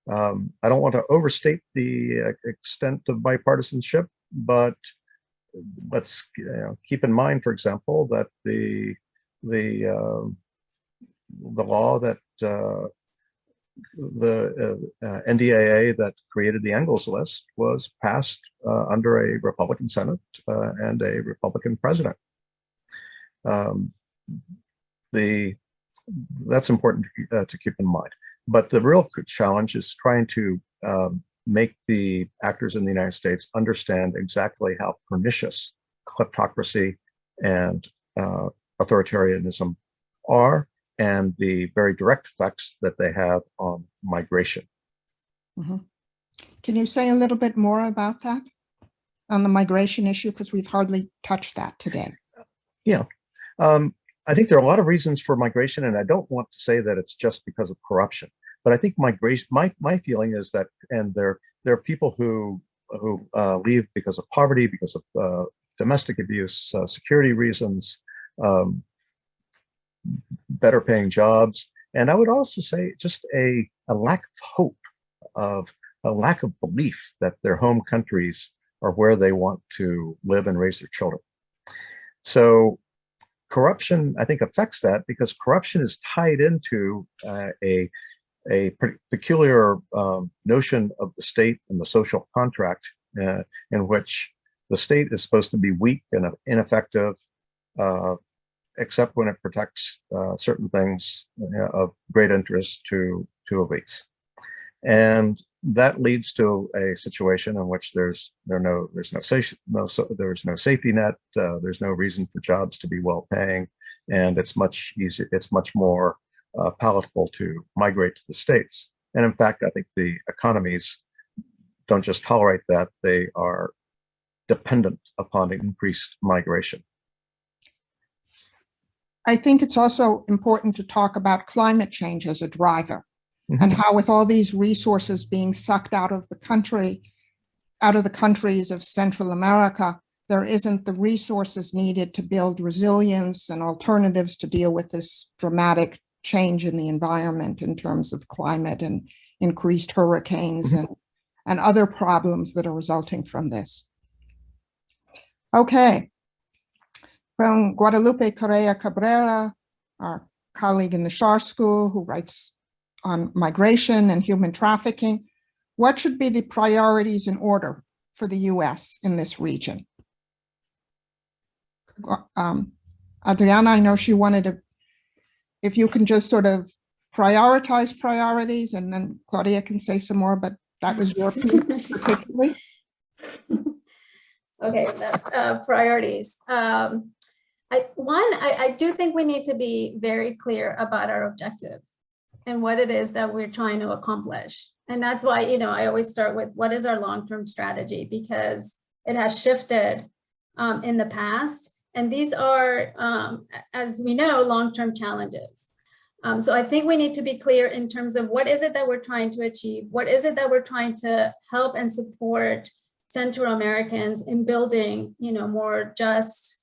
I don't want to overstate the extent of bipartisanship, but let's keep in mind, for example, that the law that the NDAA that created the Engels list was passed under a Republican Senate and a Republican president. That's important to keep in mind. But the real challenge is trying to make the actors in the United States understand exactly how pernicious kleptocracy and authoritarianism are, and the very direct effects that they have on migration. Mm-hmm. Can you say a little bit more about that, on the migration issue, because we've hardly touched that today? Yeah. I think there are a lot of reasons for migration, and I don't want to say that it's just because of corruption, but I think migration, my feeling is that, and there are people who leave because of poverty, because of domestic abuse, security reasons, better paying jobs. And I would also say just a lack of hope, of a lack of belief that their home countries are where they want to live and raise their children. So corruption, I think, affects that, because corruption is tied into a peculiar notion of the state and the social contract, in which the state is supposed to be weak and ineffective, except when it protects certain things of great interest to elites. And that leads to a situation in which there's no safety net, there's no reason for jobs to be well paying, and it's much easier, it's much more palatable to migrate to the States. And in fact, I think the economies don't just tolerate that, they are dependent upon increased migration. I think it's also important to talk about climate change as a driver, and how, with all these resources being sucked out of the country, out of the countries of Central America, there isn't the resources needed to build resilience and alternatives to deal with this dramatic change in the environment in terms of climate and increased hurricanes and other problems that are resulting from this. Okay. From Guadalupe Correa Cabrera, our colleague in the Schar School, who writes on migration and human trafficking, what should be the priorities in order for the US in this region? Adriana, I know she wanted to, if you can just sort of prioritize priorities, and then Claudia can say some more, but that was your piece particularly. Okay, that's priorities. I do think we need to be very clear about our objective and what it is that we're trying to accomplish. And that's why, I always start with what is our long-term strategy, because it has shifted in the past. And these are, as we know, long-term challenges. So I think we need to be clear in terms of what is it that we're trying to achieve? What is it that we're trying to help and support Central Americans in building, more just,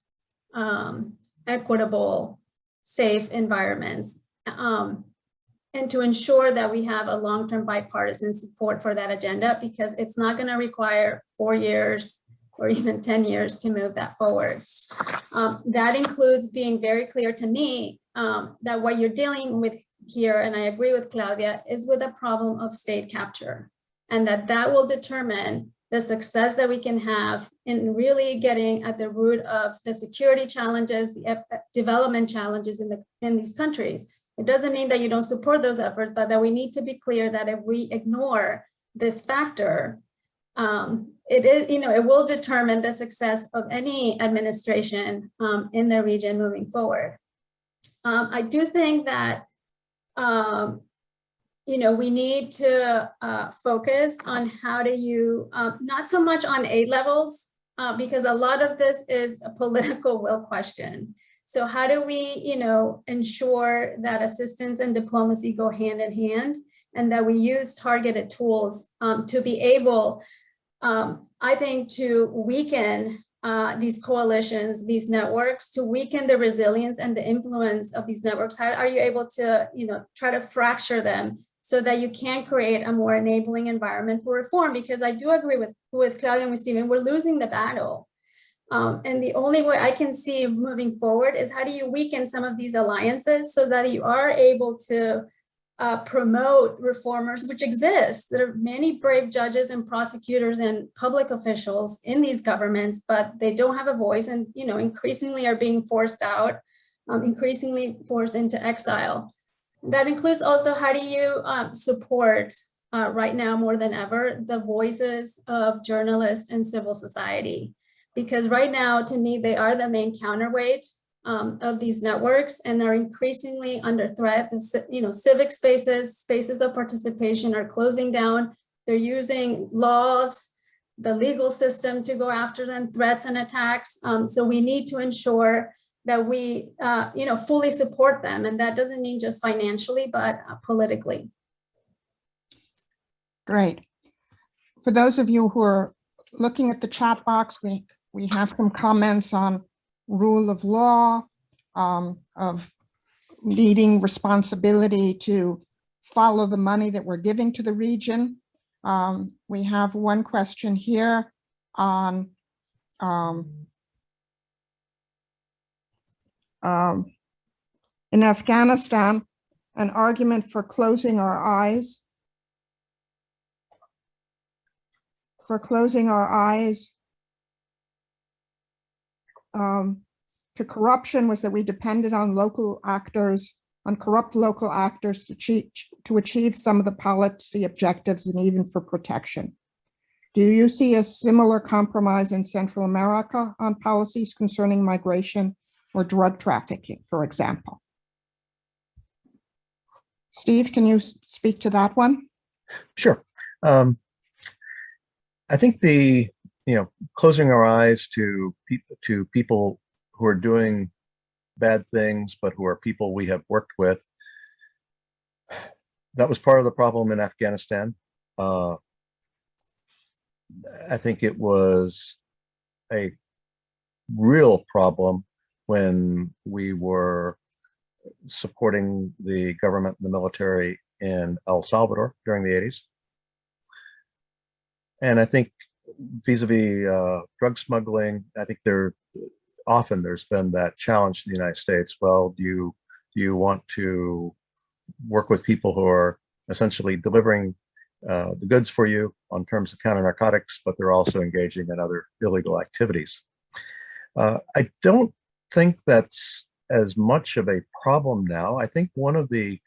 equitable, safe environments, and to ensure that we have a long-term bipartisan support for that agenda, because it's not going to require 4 years or even 10 years to move that forward. That includes being very clear to me that what you're dealing with here, and I agree with Claudia, is with a problem of state capture, and that will determine the success that we can have in really getting at the root of the security challenges, the development challenges in these countries. It doesn't mean that you don't support those efforts, but that we need to be clear that if we ignore this factor, it will determine the success of any administration in the region moving forward. I do think that we need to focus on how do you, not so much on aid levels, because a lot of this is a political will question. So how do we, ensure that assistance and diplomacy go hand in hand, and that we use targeted tools to be able, I think, to weaken these coalitions, these networks, to weaken the resilience and the influence of these networks? How are you able to, try to fracture them so that you can create a more enabling environment for reform? Because I do agree with Claudia and with Stephen, we're losing the battle. And the only way I can see moving forward is how do you weaken some of these alliances so that you are able to promote reformers, which exist. There are many brave judges and prosecutors and public officials in these governments, but they don't have a voice, and increasingly are being forced out, increasingly forced into exile. That includes also how do you support right now more than ever the voices of journalists and civil society, because right now, to me, they are the main counterweight of these networks and are increasingly under threat. Civic spaces of participation are closing down. They're using laws, the legal system to go after them, threats and attacks. So we need to ensure that we, fully support them. And that doesn't mean just financially, but politically. Great. For those of you who are looking at the chat box, we have some comments on rule of law, of needing responsibility to follow the money that we're giving to the region. We have one question here on in Afghanistan, an argument for closing our eyes. To corruption was that we depended on corrupt local actors to achieve some of the policy objectives and even for protection. Do you see a similar compromise in Central America on policies concerning migration or drug trafficking, for example? Steve, can you speak to that one? Sure. I think closing our eyes to people who are doing bad things, but who are people we have worked with, that was part of the problem in Afghanistan. I think it was a real problem when we were supporting the government and the military in El Salvador during the 80s. And I think vis-a-vis drug smuggling, I think there's been that challenge in the United States. Well, do you want to work with people who are essentially delivering the goods for you on terms of counter narcotics, but they're also engaging in other illegal activities? I don't think that's as much of a problem now. I think one of the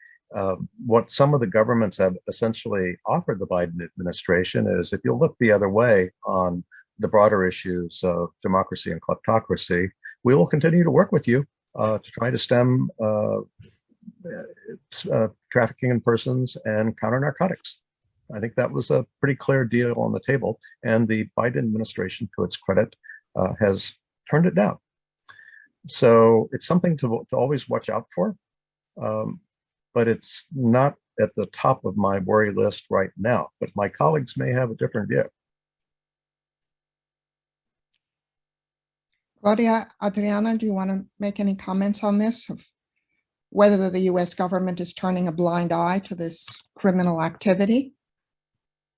what some of the governments have essentially offered the Biden administration is, if you'll look the other way on the broader issues of democracy and kleptocracy, we will continue to work with you to try to stem trafficking in persons and counter narcotics. I think that was a pretty clear deal on the table, and the Biden administration, to its credit, has turned it down. So it's something to always watch out for. But it's not at the top of my worry list right now. But my colleagues may have a different view. Claudia, Adriana, do you want to make any comments on this, of whether the US government is turning a blind eye to this criminal activity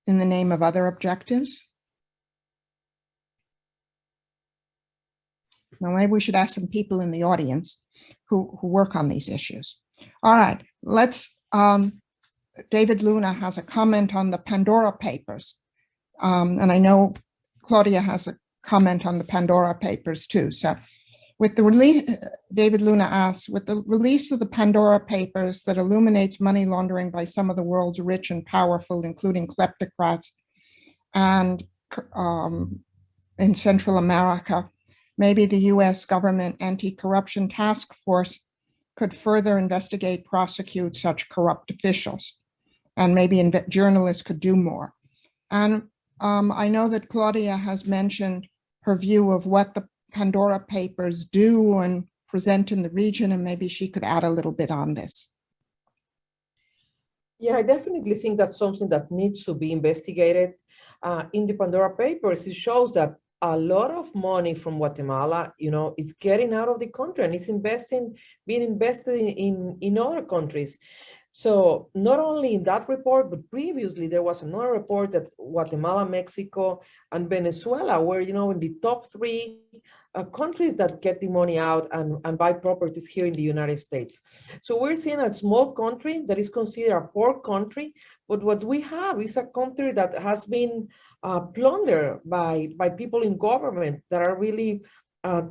in the name of other objectives? Now, maybe we should ask some people in the audience who work on these issues. All right, let's, David Luna has a comment on the Pandora Papers. And I know Claudia has a comment on the Pandora Papers too. So with the release, David Luna asks, with the release of the Pandora Papers that illuminates money laundering by some of the world's rich and powerful, including kleptocrats and in Central America, maybe the US government anti-corruption task force could further investigate, prosecute such corrupt officials, and maybe journalists could do more. And I know that Claudia has mentioned her view of what the Pandora Papers do and present in the region, and maybe she could add a little bit on this. Yeah, I definitely think that's something that needs to be investigated. In the Pandora Papers, it shows that a lot of money from Guatemala, is getting out of the country and it's being invested in other countries. So not only in that report, but previously there was another report that Guatemala, Mexico, and Venezuela were, in the top 3 countries that get the money out and buy properties here in the United States. So we're seeing a small country that is considered a poor country, but what we have is a country that has been plundered by people in government that are really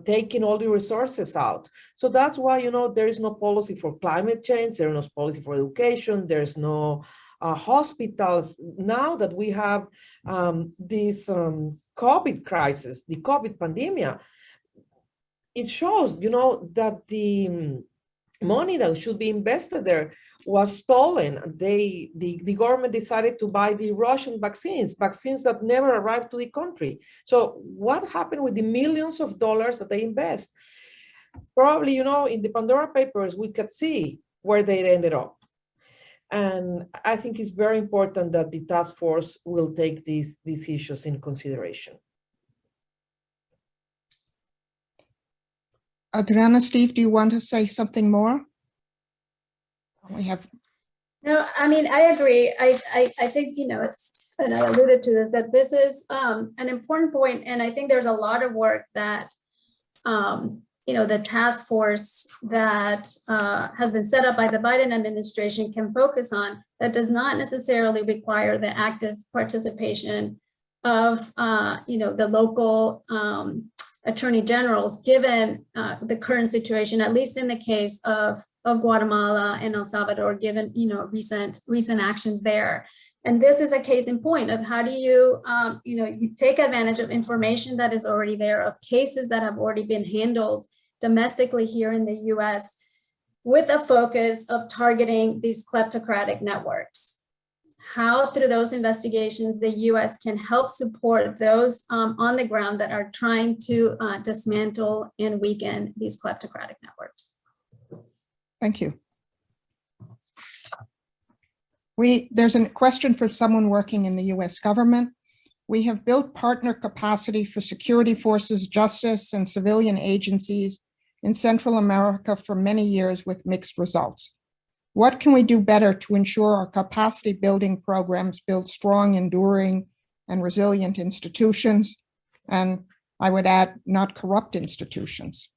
taking all the resources out. So that's why, there is no policy for climate change, there is no policy for education, there's no hospitals. Now that we have this COVID crisis, the COVID pandemic, it shows, that the money that should be invested there was stolen. The government decided to buy the Russian vaccines that never arrived to the country. So what happened with the millions of dollars that they invest? Probably, in the Pandora Papers, we could see where they ended up. And I think it's very important that the task force will take these issues in consideration. Adriana, Steve, do you want to say something more? We have. No, I mean, I agree. I think, it's, and I alluded to this, that this is an important point. And I think there's a lot of work that, the task force that has been set up by the Biden administration can focus on, that does not necessarily require the active participation of, the local attorney generals, given the current situation, at least in the case of Guatemala and El Salvador, given recent actions there. And this is a case in point of how do you you take advantage of information that is already there, of cases that have already been handled domestically here in the US, with a focus of targeting these kleptocratic networks. How through those investigations the US can help support those on the ground that are trying to dismantle and weaken these kleptocratic networks. Thank you. There's a question for someone working in the US government. We have built partner capacity for security forces, justice, and civilian agencies in Central America for many years with mixed results. What can we do better to ensure our capacity building programs build strong, enduring, and resilient institutions? And I would add, not corrupt institutions.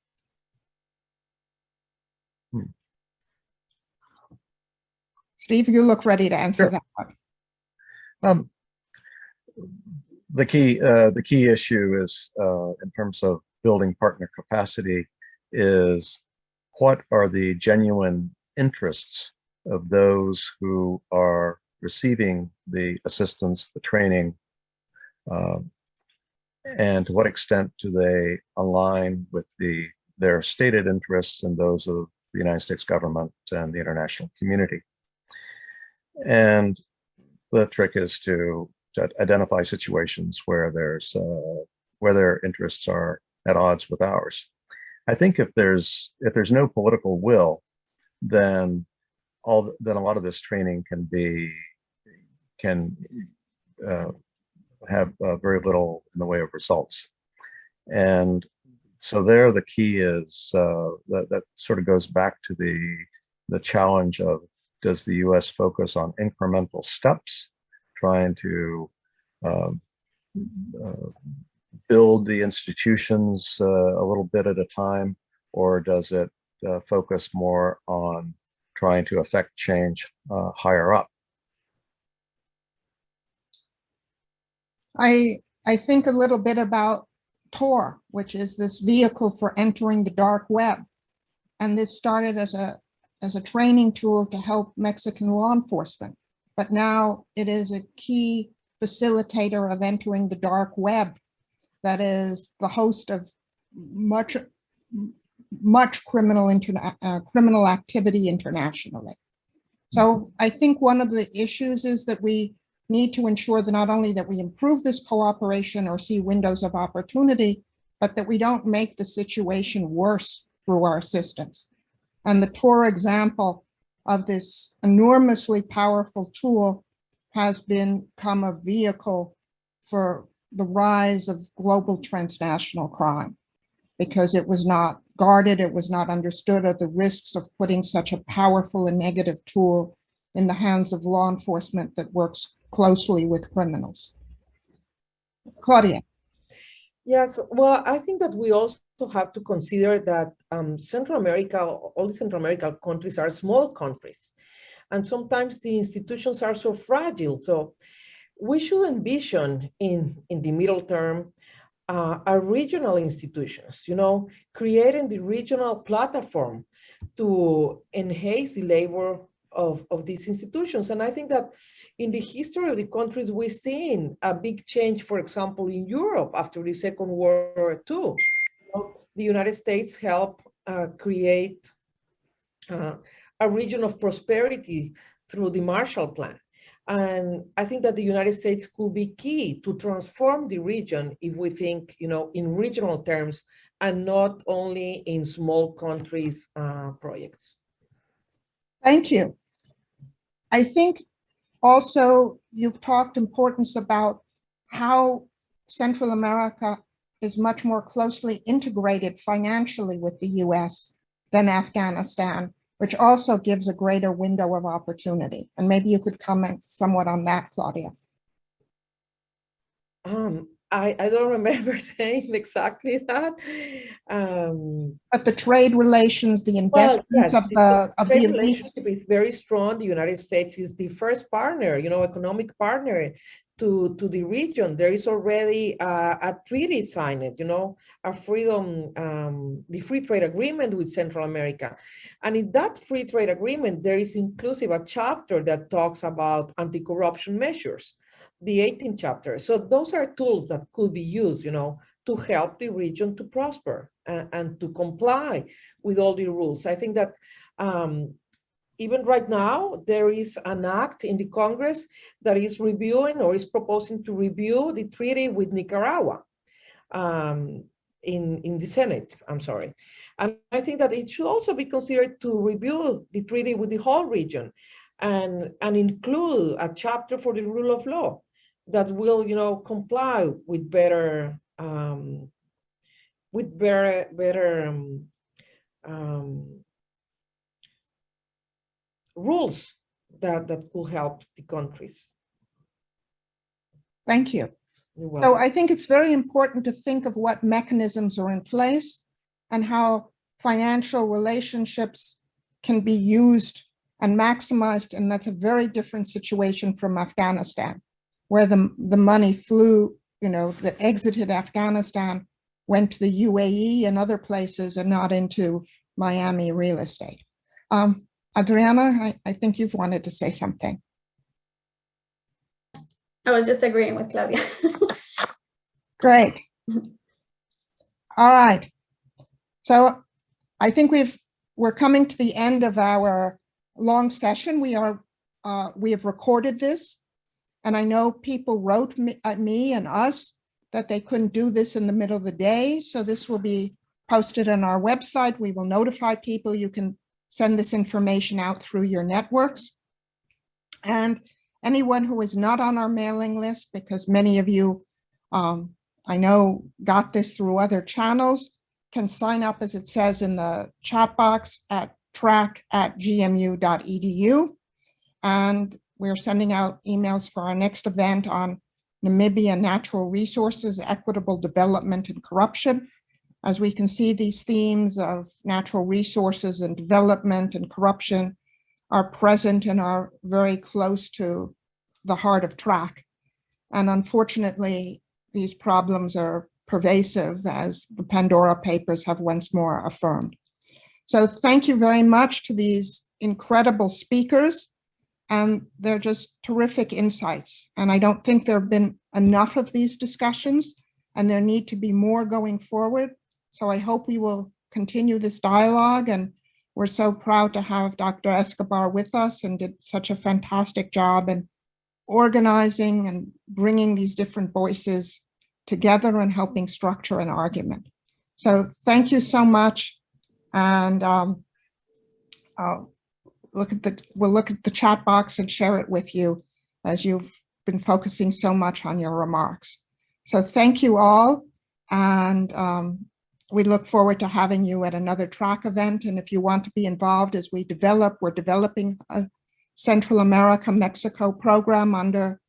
Steve, you look ready to answer that one. The key issue is, in terms of building partner capacity, is what are the genuine interests of those who are receiving the assistance, the training, and to what extent do they align with their stated interests and those of the United States government and the international community. And the trick is to identify situations where where their interests are at odds with ours. I think if there's no political will, then a lot of this training can have very little in the way of results. And so there, the key is that sort of goes back to the challenge of, does the U.S. focus on incremental steps, trying to build the institutions a little bit at a time, or does it focus more on trying to affect change higher up? I think a little bit about Tor, which is this vehicle for entering the dark web. And this started as a training tool to help Mexican law enforcement. But now it is a key facilitator of entering the dark web that is the host of much criminal activity internationally. So I think one of the issues is that we need to ensure that not only that we improve this cooperation or see windows of opportunity, but that we don't make the situation worse through our assistance. And the Tor example of this enormously powerful tool has become a vehicle for the rise of global transnational crime, because it was not guarded, it was not understood of the risks of putting such a powerful and negative tool in the hands of law enforcement that works closely with criminals. Claudia. Yes, well, I think that we also have to consider that Central America, all the Central American countries are small countries. And sometimes the institutions are so fragile. So we should envision in the middle term our regional institutions, creating the regional platform to enhance the labor of these institutions. And I think that in the history of the countries, we've seen a big change, for example, in Europe after the Second World War II. The United States helped create a region of prosperity through the Marshall Plan. And I think that the United States could be key to transform the region if we think, in regional terms and not only in small countries projects. Thank you. I think also you've talked importance about how Central America is much more closely integrated financially with the US than Afghanistan, which also gives a greater window of opportunity. And maybe you could comment somewhat on that, Claudia. I don't remember saying exactly that. But the trade relations, the investments yes, of the elites. Relationship is very strong. The United States is the first partner, economic partner to the region. There is already a treaty signed, a the free trade agreement with Central America. And in that free trade agreement, there is inclusive a chapter that talks about anti-corruption measures, the 18th chapter. So those are tools that could be used, to help the region to prosper and to comply with all the rules. I think that even right now, there is an act in the Congress that is reviewing or is proposing to review the treaty with Nicaragua in the Senate, I'm sorry. And I think that it should also be considered to review the treaty with the whole region and include a chapter for the rule of law that will, comply with better rules that could help the countries. Thank you. So I think it's very important to think of what mechanisms are in place and how financial relationships can be used and maximized. And that's a very different situation from Afghanistan, where the money flew, that exited Afghanistan, went to the UAE and other places and not into Miami real estate. Adriana, I think you've wanted to say something. I was just agreeing with Claudia. Great. All right. So I think we're coming to the end of our long session. We have recorded this, and I know people wrote me and us that they couldn't do this in the middle of the day. So this will be posted on our website. We will notify people. You can send this information out through your networks. And anyone who is not on our mailing list, because many of you, I know, got this through other channels, can sign up, as it says in the chat box, at track@gmu.edu. And we're sending out emails for our next event on Namibia natural resources, equitable development, and corruption. As we can see, these themes of natural resources and development and corruption are present and are very close to the heart of track. And unfortunately, these problems are pervasive, as the Pandora Papers have once more affirmed. So thank you very much to these incredible speakers, and they're just terrific insights. And I don't think there have been enough of these discussions, and there need to be more going forward. So I hope we will continue this dialogue, and we're so proud to have Dr. Escobar with us and did such a fantastic job in organizing and bringing these different voices together and helping structure an argument. So thank you so much. And we'll look at the chat box and share it with you, as you've been focusing so much on your remarks. So thank you all. And we look forward to having you at another track event. And if you want to be involved as we develop, we're developing a Central America, Mexico program under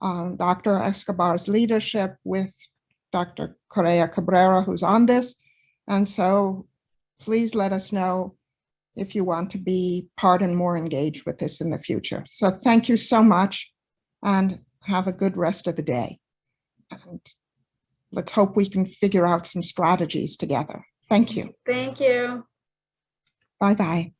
Dr. Escobar's leadership with Dr. Correa Cabrera, who's on this. And so please let us know if you want to be part and more engaged with this in the future. So thank you so much, and have a good rest of the day. And let's hope we can figure out some strategies together. Thank you. Thank you. Bye-bye.